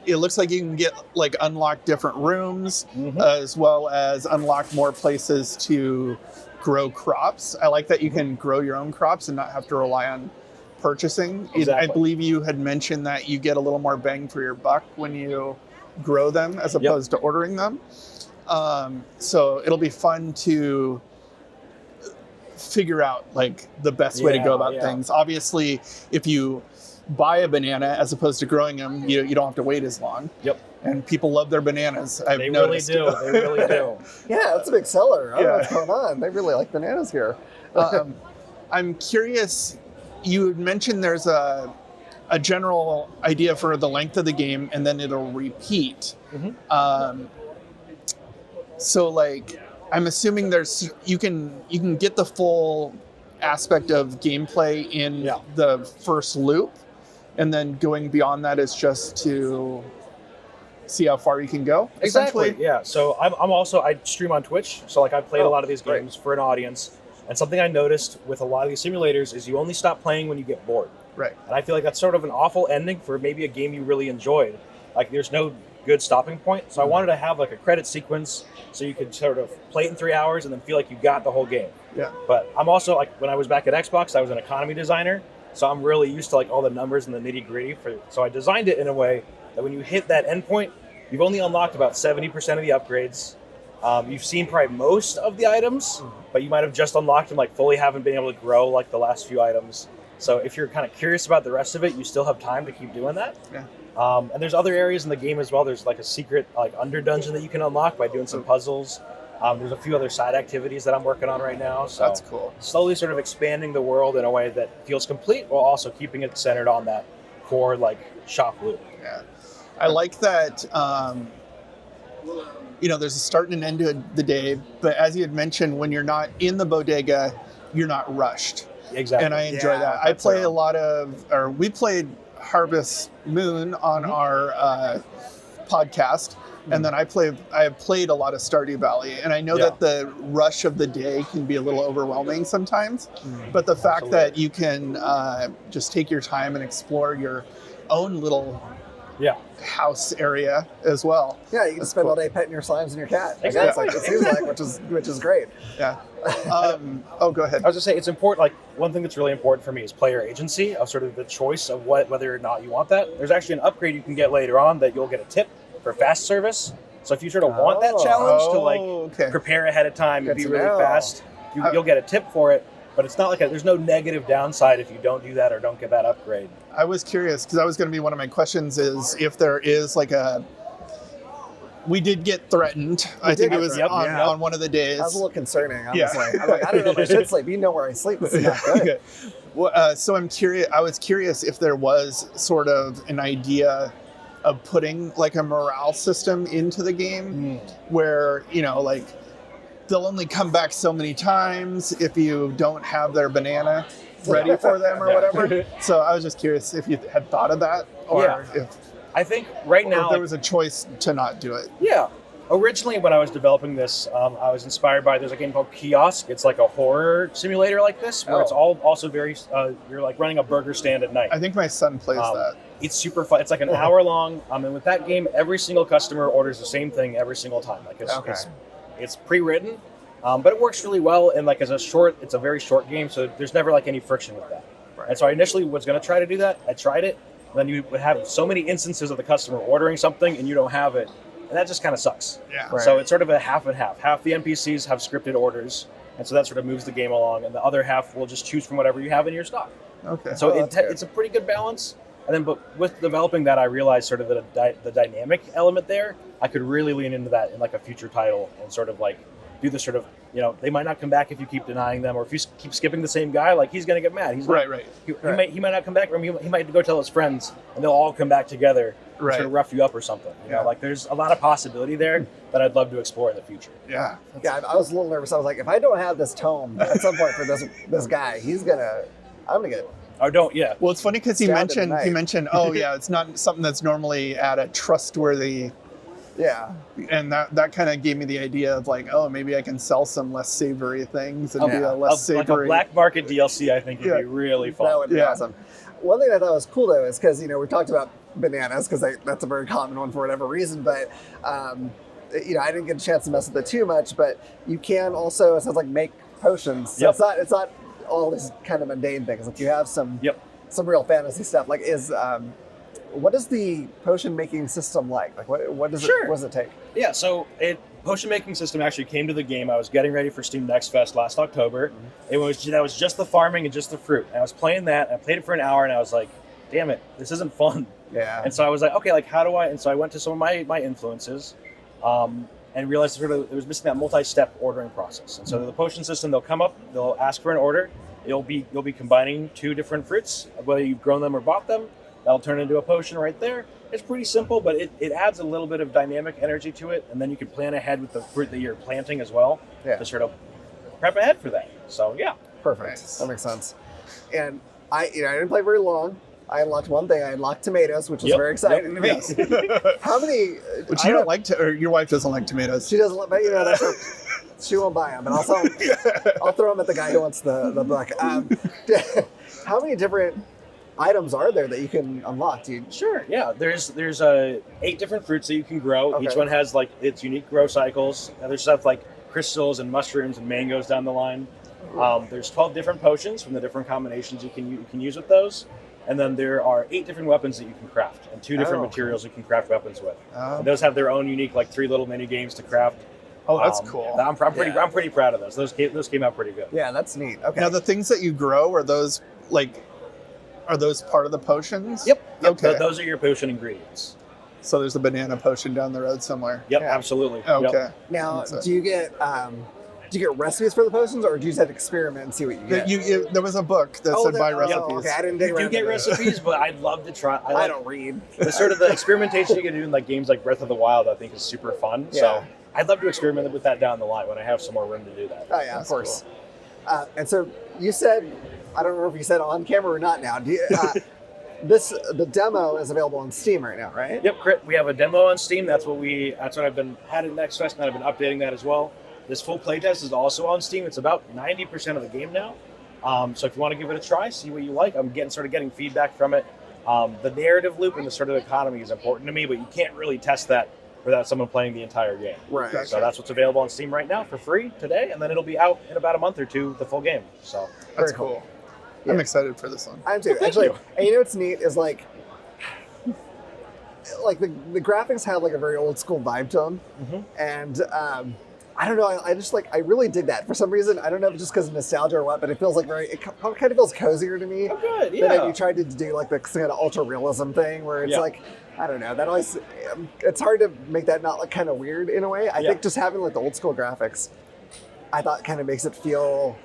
it looks like you can get like unlock different rooms as well as unlock more places to grow crops. I like that you can grow your own crops and not have to rely on purchasing. Exactly. I believe you had mentioned that you get a little more bang for your buck when you grow them as opposed to ordering them. So it'll be fun to figure out like the best way to go about things. Obviously, if you buy a banana as opposed to growing them, you don't have to wait as long. Yep. And people love their bananas. They really do. They really do. Yeah, that's a big seller. I don't know what's going on. They really like bananas here. I'm curious, you had mentioned there's a general idea for the length of the game and then it'll repeat. So like, I'm assuming you can get the full aspect of gameplay in the first loop, and then going beyond that is just to see how far you can go. Exactly. Yeah. So I stream on Twitch. So like I played a lot of these games for an audience, and something I noticed with a lot of these simulators is you only stop playing when you get bored. Right. And I feel like that's sort of an awful ending for maybe a game you really enjoyed. Like there's no good stopping point. So I wanted to have like a credit sequence so you could sort of play it in 3 hours and then feel like you got the whole game. Yeah. But I'm also like, when I was back at Xbox, I was an economy designer. So I'm really used to like all the numbers and the nitty gritty so I designed it in a way that when you hit that endpoint, you've only unlocked about 70% of the upgrades. You've seen probably most of the items, but you might have just unlocked them, like fully haven't been able to grow like the last few items. So if you're kind of curious about the rest of it, you still have time to keep doing that. Yeah. And there's other areas in the game as well. There's like a secret like under dungeon that you can unlock by doing some puzzles. There's a few other side activities that I'm working on right now. So that's cool. Slowly sort of expanding the world in a way that feels complete while also keeping it centered on that core like shop loop. Yeah. I like that, there's a start and an end to the day, but as you had mentioned, when you're not in the bodega, you're not rushed. Exactly. And I enjoy that. I play we played Harvest Moon on our podcast, and then I have played a lot of Stardew Valley, and I know that the rush of the day can be a little overwhelming sometimes, but the fact that you can just take your time and explore your own little house area as well. Yeah, you can spend all day petting your slimes and your cat. Exactly. It seems like, which is great. Yeah. Go ahead. I was gonna say it's important. Like one thing that's really important for me is player agency of sort of the choice of whether or not you want that. There's actually an upgrade you can get later on that you'll get a tip for fast service. So if you sort of want that challenge to prepare ahead of time and be really fast, you'll get a tip for it. But it's not like there's no negative downside if you don't do that or don't get that upgrade. I was curious because that was going to be one of my questions is if there is like we did get threatened. I think it was on one of the days. That was a little concerning, honestly. I'm like, I don't know if I should sleep. You know where I sleep. This is not good. Okay. Well, so I'm curious. I was curious if there was sort of an idea of putting like a morale system into the game where, like, they'll only come back so many times if you don't have their banana ready for them or whatever. So I was just curious if you had thought of that or if I think right now there was a choice to not do it. Yeah. Originally, when I was developing this, I was inspired by there's a game called Kiosk. It's like a horror simulator like this, where it's all also very you're like running a burger stand at night. I think my son plays that. It's super fun. It's like an hour long. And with that game, every single customer orders the same thing every single time. Like it's pre-written, but it works really well. And like it's a very short game, so there's never like any friction with that. Right. And so I initially was going to try to do that. I tried it. And then you would have so many instances of the customer ordering something and you don't have it. And that just kind of sucks. Yeah. Right. So it's sort of a half and half. Half the NPCs have scripted orders, and so that sort of moves the game along. And the other half will just choose from whatever you have in your stock. Okay. So it's a pretty good balance. And then, but with developing that, I realized sort of the dynamic element there. I could really lean into that in like a future title and sort of like do the sort of, they might not come back if you keep denying them, or if you keep skipping the same guy, like he's going to get mad. He might not come back, or he might go tell his friends, and they'll all come back together. Right. Sort of rough you up or something. You know, like there's a lot of possibility there that I'd love to explore in the future. Yeah. I was a little nervous. I was like, if I don't have this tome at some point for this guy, I'm gonna get it. Or don't, yeah. Well, it's funny because he mentioned, oh yeah, it's not something that's normally at a trustworthy. Yeah. And that kind of gave me the idea of like, oh, maybe I can sell some less savory things and do a less savory. Like a black market DLC, I think would be really fun. That would be awesome. One thing I thought was cool though is because we talked about bananas because that's a very common one for whatever reason, but I didn't get a chance to mess with it too much. But you can also, it sounds like, make potions. So it's not all this kind of mundane things. Like you have some real fantasy stuff. Like what is the potion making system like? Like what does it take? Yeah, so potion making system actually came to the game. I was getting ready for Steam Next Fest last October. Mm-hmm. That was just the farming and just the fruit. And I was playing that. I played it for an hour, and I was like, damn it, this isn't fun. Yeah. And so I was like, okay, like how do I? And so I went to some of my influences, and realized it was missing that multi-step ordering process. And so the potion system, they'll come up, they'll ask for an order. You'll be combining two different fruits, whether you've grown them or bought them. That'll turn into a potion right there. It's pretty simple, but it adds a little bit of dynamic energy to it, and then you can plan ahead with the fruit that you're planting as well to sort of prep ahead for that. So yeah, perfect. Nice. That makes sense. And I didn't play very long. I unlocked one thing. I unlocked tomatoes, which is very exciting to me. Yes. How many? But you don't like or your wife doesn't like tomatoes. She doesn't. But that's her. She won't buy them, but I'll throw them at the guy who wants the book. How many different items are there that you can unlock, dude? Sure. Yeah. There's 8 different fruits that you can grow. Okay. Each one has like its unique grow cycles. There's stuff like crystals and mushrooms and mangoes down the line. There's 12 different potions from the different combinations you can use with those. And then there are 8 different weapons that you can craft, and 2 different materials you can craft weapons with. And those have their own unique, like 3 little mini games to craft. Oh, that's cool. I'm pretty proud of those. Those came out pretty good. Yeah, that's neat. Okay. Now the things that you grow, are those part of the potions? Yep. Okay. Those are your potion ingredients. So there's a banana potion down the road somewhere. Yep, absolutely. Okay. Yep. Now, do you get recipes for the potions, or do you just have to experiment and see what you get? There was a book that said buy recipes. Okay, I didn't dig You get recipes, but I'd love to try. I don't read. The sort of the experimentation you can do in like games like Breath of the Wild, I think, is super fun. Yeah. So I'd love to experiment with that down the line when I have some more room to do that. Oh yeah, of course. Cool. And so you said, I don't remember if you said on camera or not now. The demo is available on Steam right now, right? Yep, we have a demo on Steam. That's what I've been had at Next Fest, and I've been updating that as well. This full playtest is also on Steam. It's about 90% of the game now. So if you want to give it a try, see what you like. I'm getting feedback from it. The narrative loop and the sort of economy is important to me, but you can't really test that without someone playing the entire game. Right. So that's what's available on Steam right now for free today, and then it'll be out in about a month or two, the full game. So that's cool. Yeah. I'm excited for this one. I am too. Actually, and what's neat is like the graphics have like a very old school vibe to them, and I don't know. I really dig that for some reason. I don't know if it's just because of nostalgia or what, but it feels like it kind of feels cozier to me. Oh, good. Yeah. Than if you tried to do like the kind of ultra realism thing where it's like, I don't know. That always it's hard to make that not like kind of weird in a way. I think just having like the old school graphics, I thought kind of makes it feel.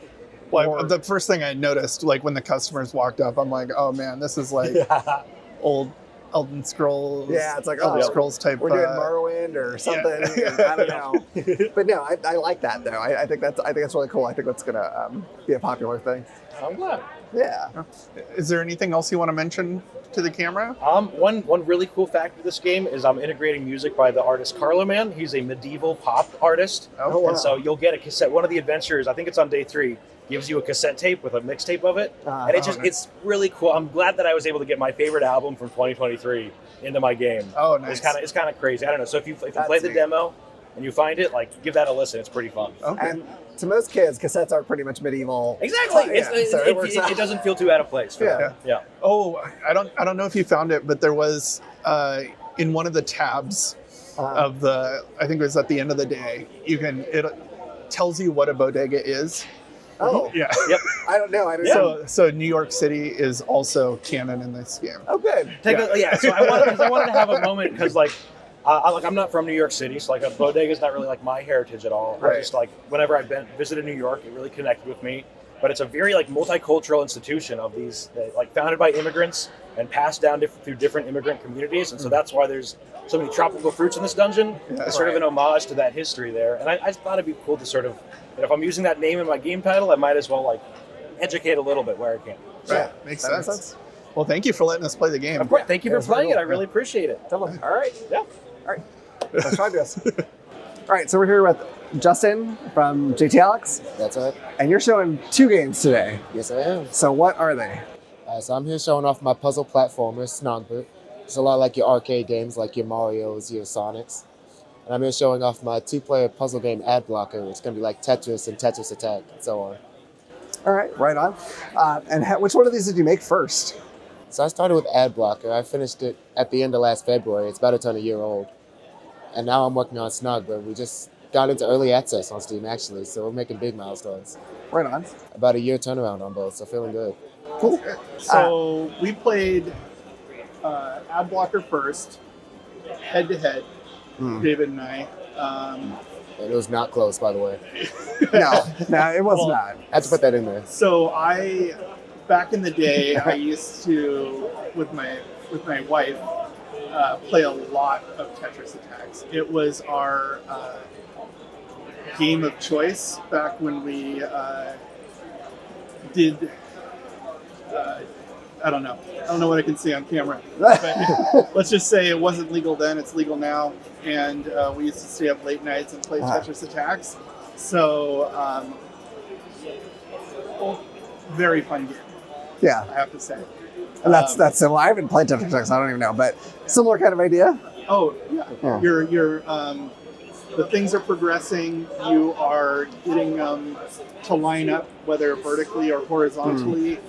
Well, the first thing I noticed, like when the customers walked up, I'm like, oh man, this is like old Elden Scrolls. Yeah, it's like, Elder oh, Scrolls type. we're doing Morrowind or something. I don't know. But no, I like that though. I think that's really cool. I think that's gonna be a popular thing. I'm glad. Yeah. Is there anything else you want to mention to the camera? One really cool fact of this game is I'm integrating music by the artist Carlo Man. He's a medieval pop artist. Oh, wow. And so you'll get a cassette. One of the adventures, I think it's on day 3, gives you a cassette tape with a mixtape of it. And it's really cool. I'm glad that I was able to get my favorite album from 2023 into my game. Oh, nice. It's kind of crazy. I don't know. So if you play the demo and you find it, like, give that a listen. It's pretty fun. Okay. And to most kids, cassettes are pretty much medieval. Exactly. So it works out. It doesn't feel too out of place for them. Yeah. Oh, I don't know if you found it, but there was in one of the tabs of the, I think it was at the end of the day, it tells you what a bodega is. Oh, yeah. Yep. I don't know. So New York City is also canon in this game. Oh, good. So I wanted to have a moment because I'm not from New York City, so like a bodega is not really like my heritage at all. Right. I just like whenever I've visited New York, it really connected with me. But it's a very like multicultural institution of these like founded by immigrants and passed down through different immigrant communities, and so that's why there's so many tropical fruits in this dungeon. It's sort of an homage to that history there, and I thought it'd be cool to sort of, if I'm using that name in my game title, I might as well like educate a little bit where I can. Right. Makes sense. Well, thank you for letting us play the game. Of course, thank you for playing cool. it. I really appreciate it. All right. Yeah. All right. Let's try this. All right. So we're here with Justin from JT Alex. That's right. And you're showing 2 games today. Yes, I am. So what are they? So I'm here showing off my puzzle platformer, Snogbert. It's a lot like your arcade games, like your Marios, your Sonics. And I'm here showing off my 2-player puzzle game Ad Blocker. It's going to be like Tetris and Tetris Attack and so on. All right. Right on. And which one of these did you make first? So I started with Ad Blocker. I finished it at the end of last February. It's about to turn a year old. And now I'm working on Snogbert. We just got into early access on Steam, actually, so we're making big milestones. Right on. About a year turnaround on both, so feeling good. Cool. So we played Ad Blocker first, head to head, David and I. And it was not close, by the way. No, it was not. I had to put that in there. So back in the day, I used to, with my wife, play a lot of Tetris Attacks. It was our game of choice back when we did. I don't know what I can say on camera, but let's just say it wasn't legal then. It's legal now, and we used to stay up late nights and play Tetris Attacks. So, very fun game. Yeah, I have to say. And that's similar. I haven't played Tetris Attacks. I don't even know, but similar kind of idea. Oh yeah, you're the things are progressing. You are getting to line up, whether vertically or horizontally.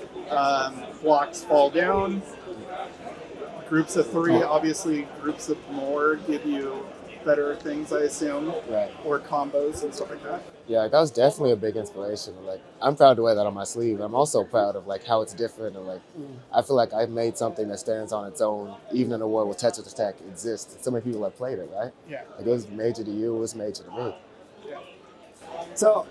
Blocks fall down. Groups of 3, obviously groups of more give you better things, I assume. Right. Or combos and stuff like that. Yeah, that was definitely a big inspiration. Like, I'm proud to wear that on my sleeve. I'm also proud of like how it's different, and like I feel like I've made something that stands on its own, even in a world where Tetris Attack exists. So many people have played it, right? Yeah. Like, it was major to you, it was major to me. Yeah. So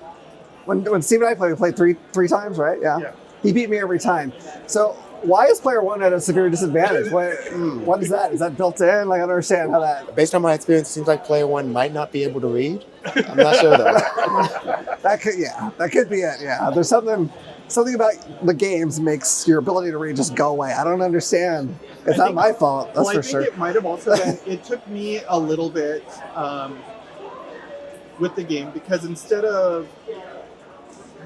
when Steve and I played, we played three times, right? Yeah. He beat me every time. So why is player 1 at a severe disadvantage? What is that? Is that built in? Like, I don't understand how that. Based on my experience, it seems like player 1 might not be able to read. I'm not sure though. That could be it. Yeah, there's something about the games makes your ability to read just go away. I don't understand. It's not my fault. That's for sure. I think it might have also been. It took me a little bit with the game, because instead of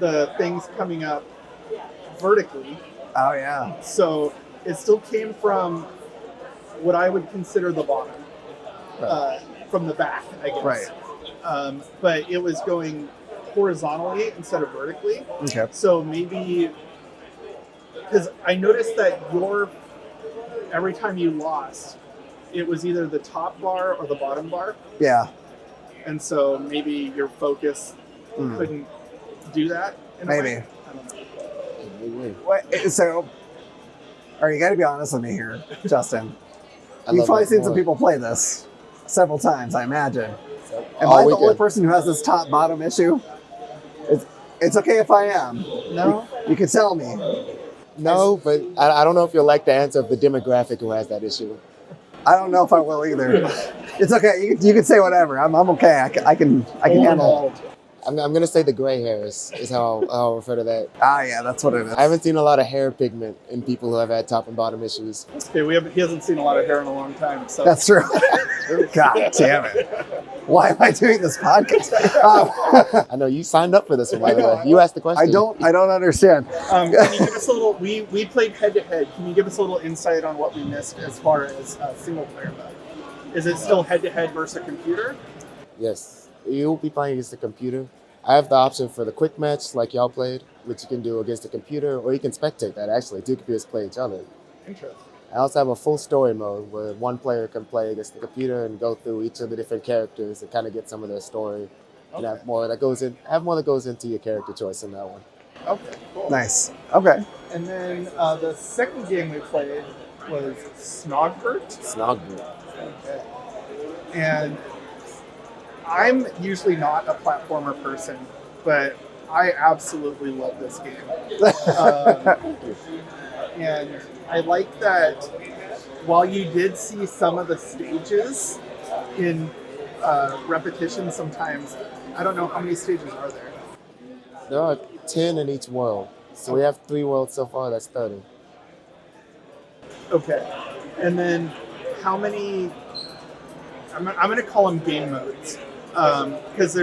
the things coming up vertically. Oh yeah. So it still came from what I would consider the bottom, from the back, I guess. Right. But it was going horizontally instead of vertically. Okay. So maybe, because I noticed that every time you lost, it was either the top bar or the bottom bar. Yeah. And so maybe your focus couldn't do that. Maybe. I don't know. So, all right, you got to be honest with me here, Justin. You've probably seen some people play this several times, I imagine. Am I the only person who has this top-bottom issue? It's okay if I am. No? You can tell me. No, but I don't know if you'll like the answer of the demographic who has that issue. I don't know if I will either. It's okay. You can say whatever. I'm okay. I can handle it. I'm gonna say the gray hairs is how I'll refer to that. Ah, yeah, that's what it is. I haven't seen a lot of hair pigment in people who have had top and bottom issues. Okay, he hasn't seen a lot of hair in a long time. So That's true. God damn it. Why am I doing this podcast? I know you signed up for this one, by the way. You asked the question. I don't understand. Can you give us a little? We played head to head. Can you give us a little insight on what we missed as far as single player mode? Is it still head to head versus a computer? Yes. You'll be playing against the computer. I have the option for the quick match, like y'all played, which you can do against the computer, or you can spectate that, actually. Two computers play each other. Interesting. I also have a full story mode where one player can play against the computer and go through each of the different characters and kind of get some of their story. And have more that goes into your character choice in that one. Okay, cool. Nice. Okay. And then the second game we played was Snogbert. Snogbert. Okay. And I'm usually not a platformer person, but I absolutely love this game. And I like that while you did see some of the stages in repetition sometimes, I don't know how many stages are there. There are 10 in each world. So we have 3 worlds so far, that's 30. Okay. And then how many, I'm going to call them game modes. Because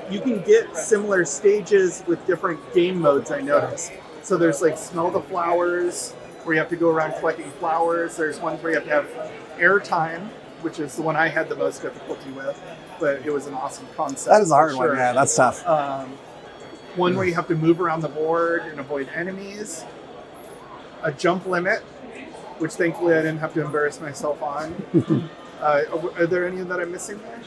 you can get similar stages with different game modes, I noticed. So there's like Smell the Flowers, where you have to go around collecting flowers. There's ones where you have to have airtime, which is the one I had the most difficulty with, but it was an awesome concept. That is a hard one. Yeah, that's tough. One where you have to move around the board and avoid enemies. A jump limit, which thankfully I didn't have to embarrass myself on. Are there any that I'm missing there?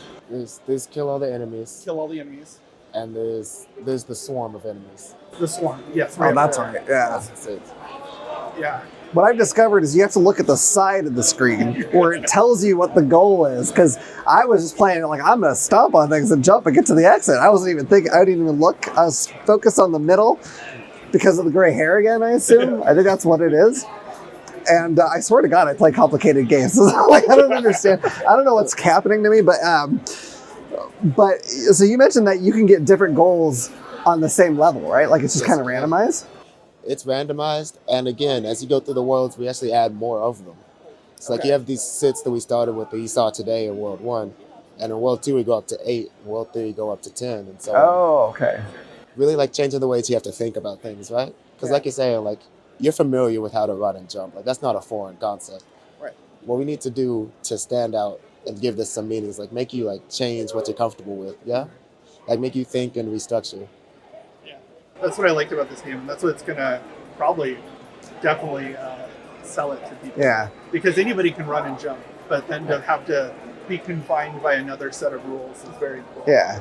There's kill all the enemies. Kill all the enemies. And there's the swarm of enemies. The swarm, yes. Oh, that's right. Yeah. That's it. Yeah. What I've discovered is you have to look at the side of the screen where it tells you what the goal is. Because I was just playing it like, I'm going to stomp on things and jump and get to the exit. I wasn't even thinking, I didn't even look. I was focused on the middle because of the gray hair again, I assume. I think that's what it is. And I swear to God, I play complicated games. Like, I don't understand. I don't know what's happening to me, but so you mentioned that you can get different goals on the same level, right? Like it's just kind of randomized? It's randomized, and again, as you go through the worlds, we actually add more of them. It's like you have these sits that we started with that you saw today in World 1, and in World 2 we go up to 8, in World 3 we go up to 10, and so Oh, okay. really like changing the ways you have to think about things, right? Because like you're saying, like you're familiar with how to run and jump. Like that's not a foreign concept. Right. What we need to do to stand out and give this some meaning is like make you like change what you're comfortable with, yeah? Like make you think and restructure. That's what I liked about this game, and that's what's going to probably definitely sell it to people. Yeah. Because anybody can run and jump, but then to have to be confined by another set of rules is very cool. Yeah.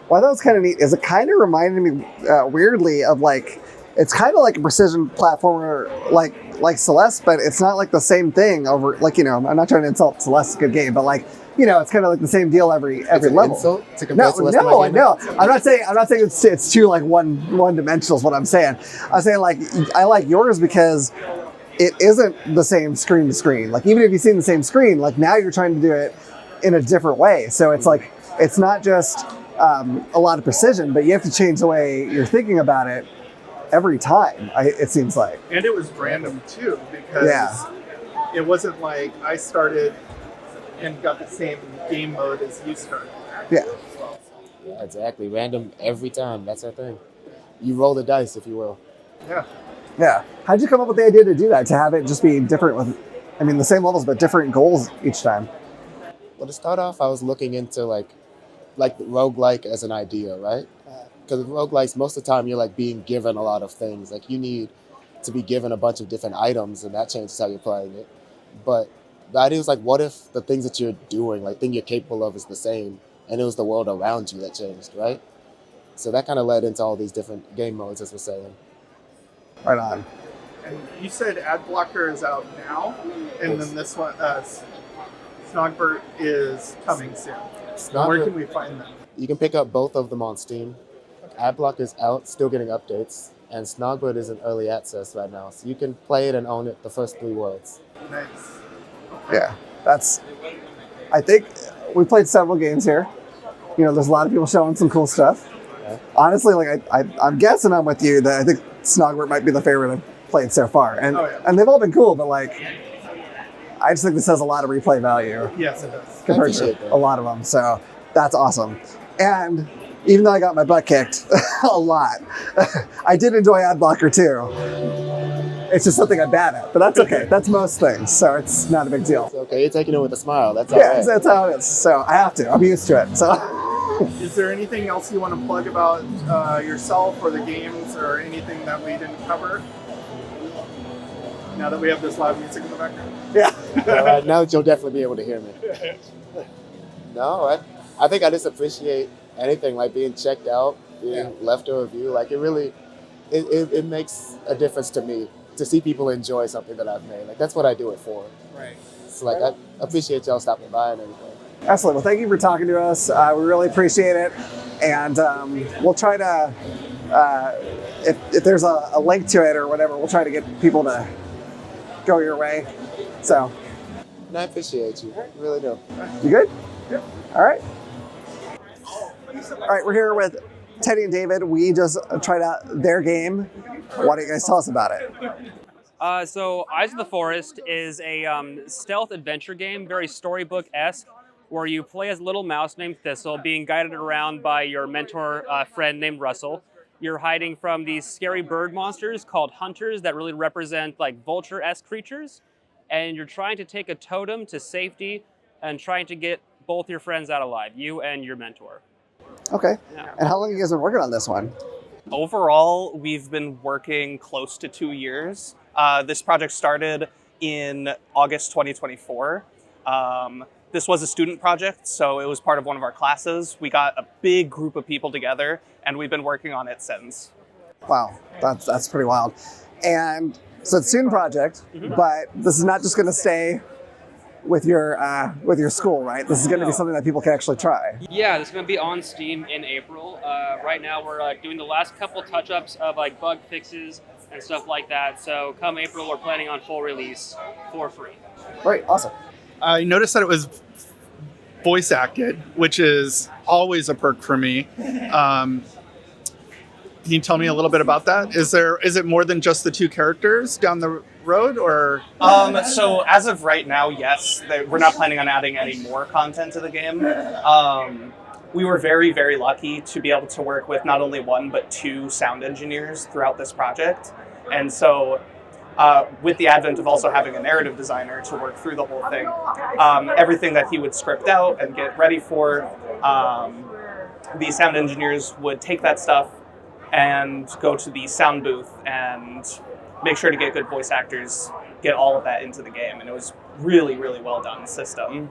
Well, that was kind of neat. Is it kind of reminded me weirdly of like, it's kind of like a precision platformer like Celeste, but it's not like the same thing over, like, you know, I'm not trying to insult Celeste, it's a good game, but like, you know, it's kind of like the same deal every level. Insult to compare Celeste to No, my I game? know. I'm not saying it's too like one dimensional is what I'm saying. I'm saying like I like yours because it isn't the same screen to screen. Like even if you've seen the same screen, like now you're trying to do it in a different way. So it's like it's not just a lot of precision, but you have to change the way you're thinking about it every time. It seems like. And it was random too, because it wasn't like I started and got the same game mode as you started. Yeah. Yeah, exactly. Random every time. That's our thing. You roll the dice, if you will. Yeah. Yeah. How'd you come up with the idea to do that? To have it just be different with, I mean, the same levels, but different goals each time? Well, to start off, I was looking into like roguelike as an idea, right? Because roguelikes, most of the time, you're like being given a lot of things. Like you need to be given a bunch of different items, and that changes how you're playing it. But the idea was like, what if the things that you're doing, like thing you're capable of is the same, and it was the world around you that changed, right? So that kind of led into all these different game modes, as we're saying. Right on. And you said Ad Blocker is out now, and then this one, Snogbert is coming soon. Where can we find them? You can pick up both of them on Steam. Adblock is out, still getting updates, and Snogbert is in early access right now, so you can play it and own it the first 3 worlds. Nice. Yeah, I think we played several games here. You know, there's a lot of people showing some cool stuff. Yeah. Honestly, like I'm guessing I'm with you that I think Snogbert might be the favorite I've played so far. And and they've all been cool, but like I just think this has a lot of replay value. Yes, it does. Compared to a lot of them. So that's awesome. And even though I got my butt kicked a lot, I did enjoy ad blocker too. It's just something I'm bad at, but that's okay. That's most things, so it's not a big deal. It's okay, you're taking it with a smile. That's all Yeah, right. that's how it is. So I have to. I'm used to it. So. Is there anything else you want to plug about yourself or the games or anything that we didn't cover? Now that we have this live music in the background? Yeah. All right, now you'll definitely be able to hear me. No, I think I just appreciate anything, like being checked out, being left a review. Like it makes a difference to me to see people enjoy something that I've made. Like that's what I do it for. Right. So like I appreciate y'all stopping by and everything. Excellent. Well, thank you for talking to us. We really appreciate it. And we'll try to, if there's a link to it or whatever, we'll try to get people to go your way. So. And I appreciate you. I really do. You good? Yeah. All right. All right, we're here with Teddy and David. We just tried out their game. Why don't you guys tell us about it? So Eyes of the Forest is a stealth adventure game, very storybook-esque, where you play as a little mouse named Thistle, being guided around by your mentor friend named Russell. You're hiding from these scary bird monsters called hunters that really represent like vulture-esque creatures, and you're trying to take a totem to safety and trying to get both your friends out alive, you and your mentor. Okay. Yeah. And how long have you guys been working on this one? Overall, we've been working close to 2 years. This project started in August 2024. This was a student project, so it was part of one of our classes. We got a big group of people together, and we've been working on it since. Wow, that's pretty wild. And so it's a student project, but this is not just going to stay with your school, right? This is going to be something that people can actually try. Yeah, this is going to be on Steam in April. Right now, we're doing the last couple touch-ups of like bug fixes and stuff like that. So come April, we're planning on full release for free. Right, awesome. I noticed that it was voice acted, which is always a perk for me. Can you tell me a little bit about that? Is it more than just the two characters down the road, or? So as of right now, yes, we're not planning on adding any more content to the game. We were very, very lucky to be able to work with not only one, but two sound engineers throughout this project. And so with the advent of also having a narrative designer to work through the whole thing, everything that he would script out and get ready for, the sound engineers would take that stuff and go to the sound booth and make sure to get good voice actors, get all of that into the game. And it was really, really well done system.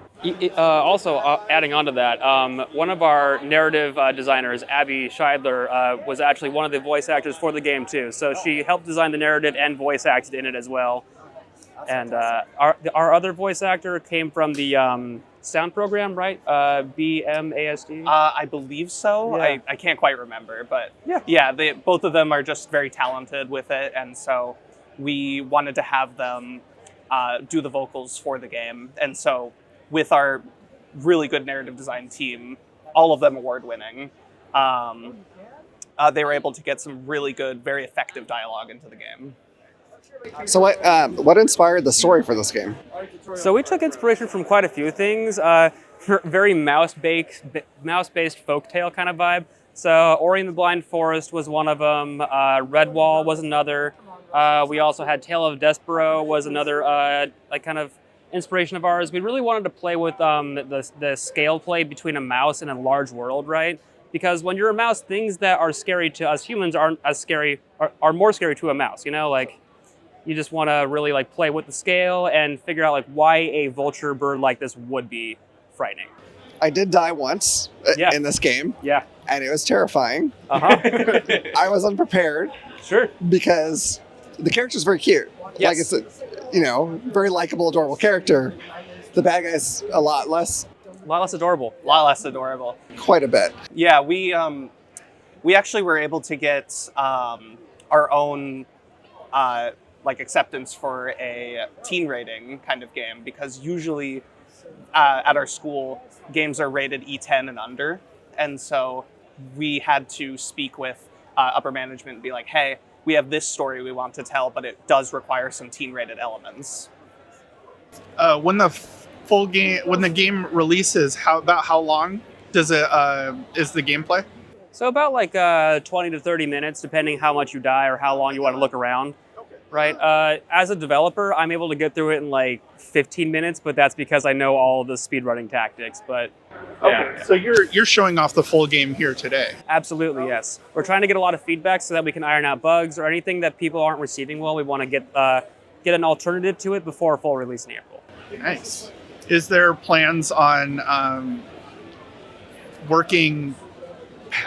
Also, adding on to that, one of our narrative designers, Abby Scheidler, was actually one of the voice actors for the game too. So she helped design the narrative and voice acted in it as well. And our other voice actor came from the sound program, right? BMASD? I believe so. Yeah. I can't quite remember, but yeah, both of them are just very talented with it, and so we wanted to have them do the vocals for the game. And so with our really good narrative design team, all of them award-winning, they were able to get some really good, very effective dialogue into the game. So what inspired the story for this game? So we took inspiration from quite a few things. Very mouse-based folktale kind of vibe. So Ori and the Blind Forest was one of them. Redwall was another. We also had Tale of Despero was another like kind of inspiration of ours. We really wanted to play with the scale play between a mouse and a large world, right? Because when you're a mouse, things that are scary to us humans aren't as scary, are more scary to a mouse, you know? Like, you just want to really like play with the scale and figure out like why a vulture bird like this would be frightening. I did die once in this game. Yeah. And it was terrifying. Uh-huh. I was unprepared. Sure. Because the character's very cute. Yes. Like it's a, very likable, adorable character. The bad guy's a lot less. A lot less adorable. A lot less adorable. Quite a bit. Yeah, we actually were able to get our own like acceptance for a teen rating kind of game, because usually at our school games are rated E10 and under, and so we had to speak with upper management and be like, hey, we have this story we want to tell, but it does require some teen rated elements. When the game releases, about how long does it is the gameplay? So about like 20 to 30 minutes, depending how much you die or how long you want to look around. Right. As a developer, I'm able to get through it in like 15 minutes, but that's because I know all the speedrunning tactics. But okay, so you're showing off the full game here today. Absolutely, yes. We're trying to get a lot of feedback so that we can iron out bugs or anything that people aren't receiving well. We want to get an alternative to it before a full release in April. Nice. Is there plans on working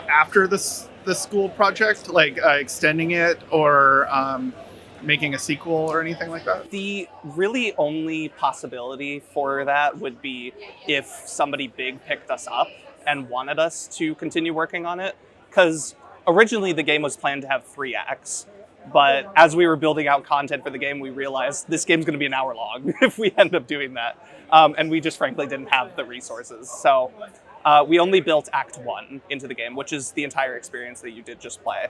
after the school project, like extending it or making a sequel or anything like that? The really only possibility for that would be if somebody big picked us up and wanted us to continue working on it. Because originally the game was planned to have 3 acts. But as we were building out content for the game, we realized this game's going to be an hour long if we end up doing that. And we just frankly didn't have the resources. So we only built Act 1 into the game, which is the entire experience that you did just play.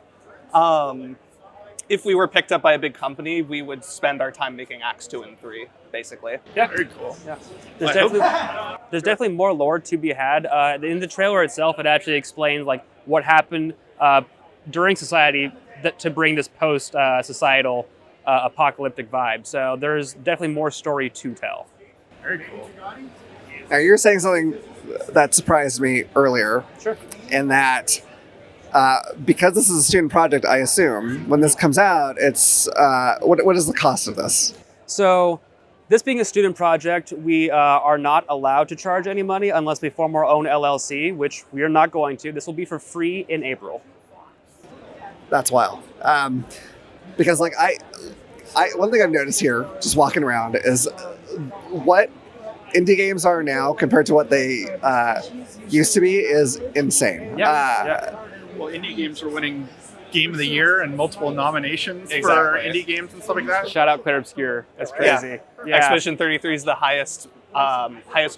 If we were picked up by a big company, we would spend our time making Acts 2 and 3, basically. Yeah, very cool. Yeah, there's definitely more lore to be had. In the trailer itself, it actually explains like what happened during society to bring this post-societal apocalyptic vibe. So there's definitely more story to tell. Very cool. Now you're saying something that surprised me earlier. Sure. In that. Because this is a student project, I assume, when this comes out, it's what is the cost of this? So this being a student project, we are not allowed to charge any money unless we form our own LLC, which we are not going to. This will be for free in April. That's wild. Because like I one thing I've noticed here, just walking around, is what indie games are now compared to what they used to be is insane. Yeah. Well, indie games are winning Game of the Year and multiple nominations for indie games and stuff like that. Shout out Clear Obscure. That's crazy. Yeah. Expedition 33 is the highest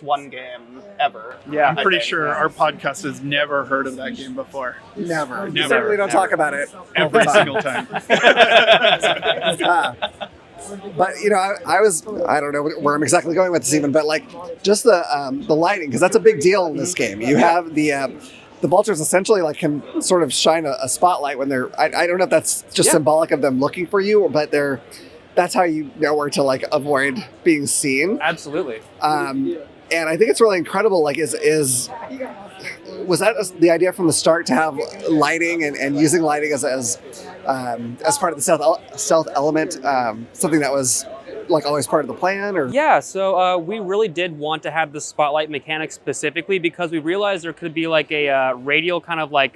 won game ever. Yeah, I'm pretty sure our podcast has never heard of that game before. Never. Never. Certainly don't talk about it Every single time. But you know, I don't know where I'm exactly going with this even, but like just the lighting, because that's a big deal in this game. You have the vultures essentially like can sort of shine a spotlight when they're. I don't know if that's just symbolic of them looking for you, but that's how you know where to like avoid being seen. Absolutely. And I think it's really incredible. Like, was that the idea from the start to have lighting and using lighting as part of the stealth element? Something that was like always part of the plan, or yeah. So we really did want to have the spotlight mechanic specifically because we realized there could be like a radial kind of like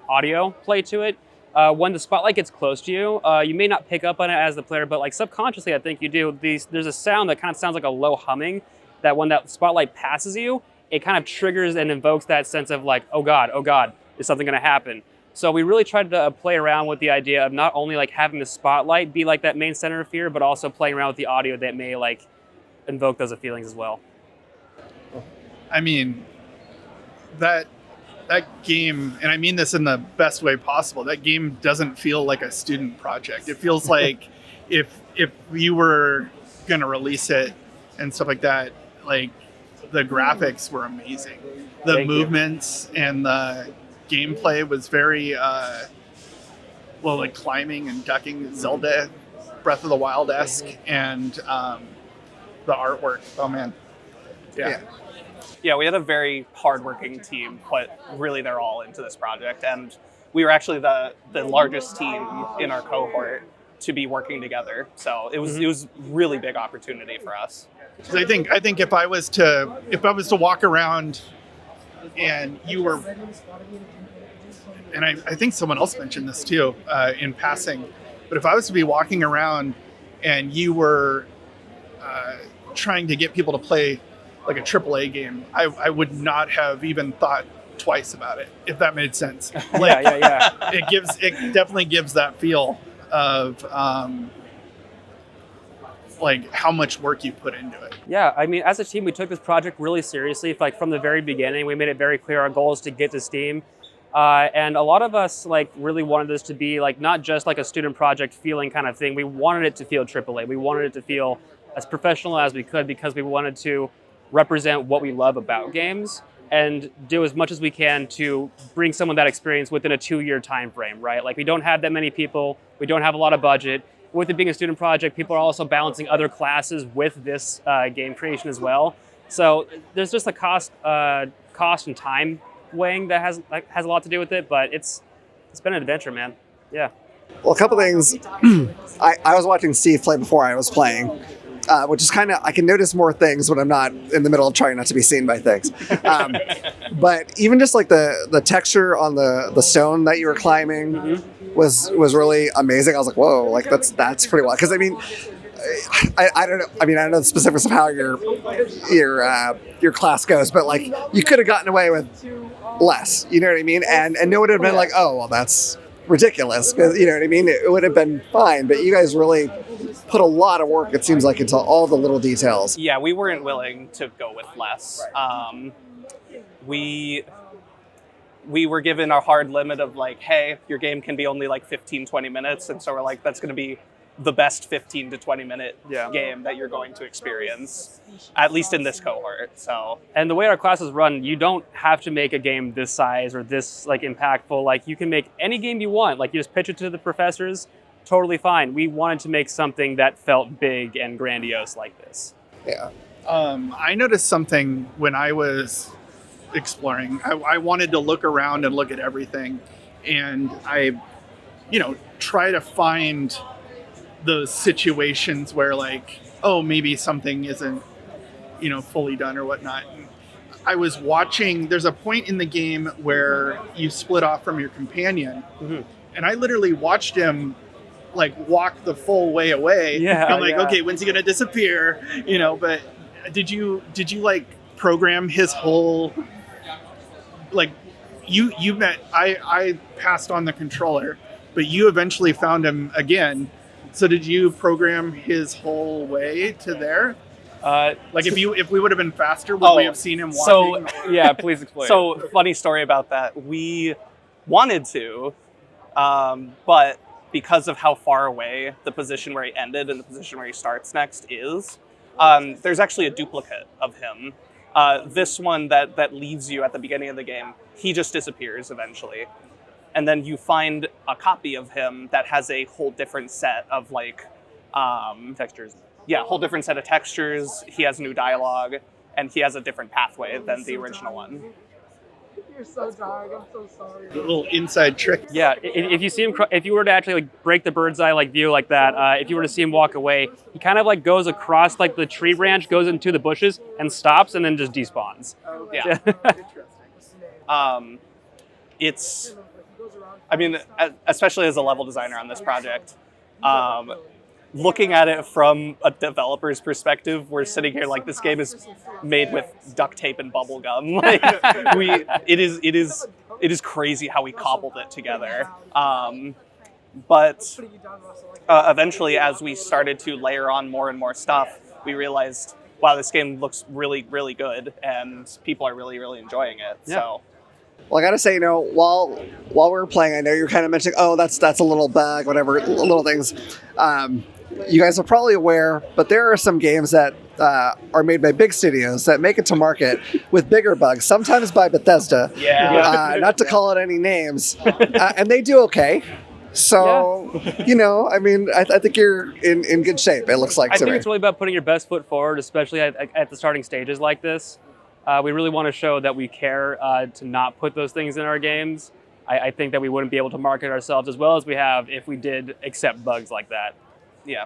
audio play to it. When the spotlight gets close to you, you may not pick up on it as the player, but like subconsciously, I think you do. There's a sound that kind of sounds like a low humming. That when that spotlight passes you, it kind of triggers and invokes that sense of like, oh God, is something going to happen? So we really tried to play around with the idea of not only like having the spotlight be like that main center of fear, but also playing around with the audio that may like invoke those feelings as well. I mean, that game, and I mean this in the best way possible, that game doesn't feel like a student project. It feels like if you were going to release it and stuff like that, like the graphics were amazing. The movements and the gameplay was very, like climbing and ducking, Zelda Breath of the Wild-esque, and the artwork. Oh man. Yeah, we had a very hardworking team, but really they're all into this project. And we were actually the largest team in our cohort to be working together. So it was really big opportunity for us. I think if I was to walk around and you were, and I think someone else mentioned this too in passing, but if I was to be walking around and you were trying to get people to play like a AAA game, I would not have even thought twice about it, if that made sense. Like, yeah. It definitely gives that feel of like how much work you put into it. Yeah, I mean, as a team, we took this project really seriously. Like from the very beginning, we made it very clear our goal is to get to Steam. And a lot of us like really wanted this to be like not just like a student project feeling kind of thing. We wanted it to feel AAA. We wanted it to feel as professional as we could because we wanted to represent what we love about games and do as much as we can to bring someone that experience within a 2-year time frame, right? Like we don't have that many people, we don't have a lot of budget. With it being a student project, people are also balancing other classes with this game creation as well. So there's just a cost and time weighing that has a lot to do with it, but it's been an adventure, man. Yeah. Well, a couple things. I was watching Steve play before I was playing, which is kind of, I can notice more things when I'm not in the middle of trying not to be seen by things. But even just like the texture on the stone that you were climbing was really amazing. I was like, whoa, like that's pretty wild. Because I mean, I don't know. I mean, I don't know the specifics of how your class goes, but like you could have gotten away with less. You know what I mean? And no one would have been like, oh, well, that's ridiculous. Because you know what I mean? It would have been fine. But you guys really put a lot of work, it seems like, into all the little details. Yeah, we weren't willing to go with less. We were given a hard limit of like, hey, your game can be only like 15, 20 minutes. And so we're like, that's going to be the best 15 to 20 minute game that you're going to experience, at least in this cohort. So, and the way our classes run, you don't have to make a game this size or this like impactful. Like you can make any game you want. Like you just pitch it to the professors, totally fine. We wanted to make something that felt big and grandiose like this. Yeah. I noticed something when I was exploring. I wanted to look around and look at everything, and I, try to find those situations where like, oh, maybe something isn't, fully done or whatnot. And I was watching, there's a point in the game where you split off from your companion, and I literally watched him like walk the full way away. Yeah, I'm like, okay, when's he gonna disappear? But did you like program his whole, like, you met, I passed on the controller, but you eventually found him again. So did you program his whole way to there? Like if we would have been faster, would we have seen him walking? So yeah, please explain. So funny story about that. We wanted to, but because of how far away the position where he ended and the position where he starts next is, there's actually a duplicate of him. This one that leaves you at the beginning of the game, he just disappears eventually. And then you find a copy of him that has a whole different set of like textures. Yeah, a whole different set of textures. He has new dialogue, and he has a different pathway than the original one. You're so dark. I'm so sorry. A little inside trick. Yeah, if you see him, if you were to actually like break the bird's eye like view like that, if you were to see him walk away, he kind of like goes across like the tree branch, goes into the bushes, and stops, and then just despawns. Yeah. It's, I mean, especially as a level designer on this project, looking at it from a developer's perspective, we're sitting here like this game is made with duct tape and bubble gum. Like it is crazy how we cobbled it together. But eventually, as we started to layer on more and more stuff, we realized, wow, this game looks really, really good, and people are really, really enjoying it. Yeah. So. Well, I gotta say, while we were playing, I know you're kind of mentioning, oh, that's a little bug, whatever, little things. You guys are probably aware, but there are some games that are made by big studios that make it to market with bigger bugs, sometimes by Bethesda. Yeah. Not to call it any names, and they do okay. So, I mean, I think you're in good shape, it looks like. I think it's really about putting your best foot forward, especially at the starting stages like this. We really want to show that we care to not put those things in our games. I think that we wouldn't be able to market ourselves as well as we have if we did accept bugs like that. Yeah.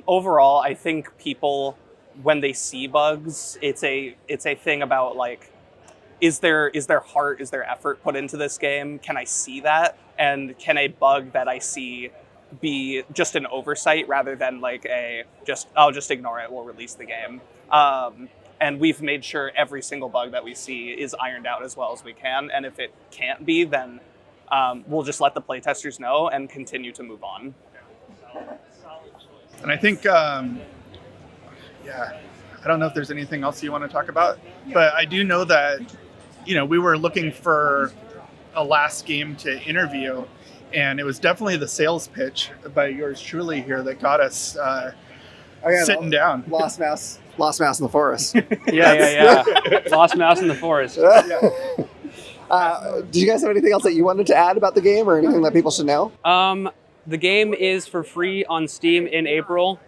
Overall, I think people, when they see bugs, it's a thing about like, is there heart, is there effort put into this game? Can I see that? And can a bug that I see be just an oversight rather than like I'll just ignore it, we'll release the game. And we've made sure every single bug that we see is ironed out as well as we can. And if it can't be, then we'll just let the playtesters know and continue to move on. And I think Yeah, I don't know if there's anything else you want to talk about, but I do know that, we were looking for a last game to interview, and it was definitely the sales pitch by yours truly here that got us sitting down. Lost mouse in the forest. Yeah. Lost mouse in the forest. Do you guys have anything else that you wanted to add about the game or anything that people should know? The game is for free on Steam in April.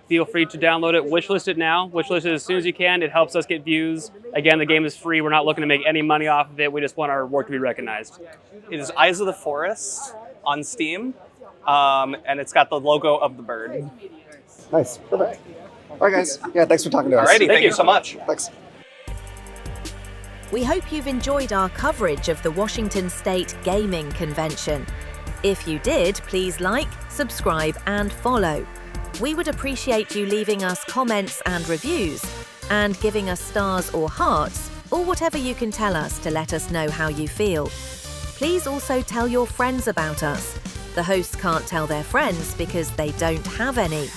Feel free to download it. Wishlist it now. Wishlist it as soon as you can. It helps us get views. Again, the game is free. We're not looking to make any money off of it. We just want our work to be recognized. It is Eyes of the Forest on Steam, and it's got the logo of the bird. Nice. Perfect. All right, guys. Yeah, thanks for talking to us. Alrighty, thank you so much. Thanks. We hope you've enjoyed our coverage of the Washington State Gaming Convention. If you did, please like, subscribe, and follow. We would appreciate you leaving us comments and reviews, and giving us stars or hearts, or whatever you can tell us to let us know how you feel. Please also tell your friends about us. The hosts can't tell their friends because they don't have any.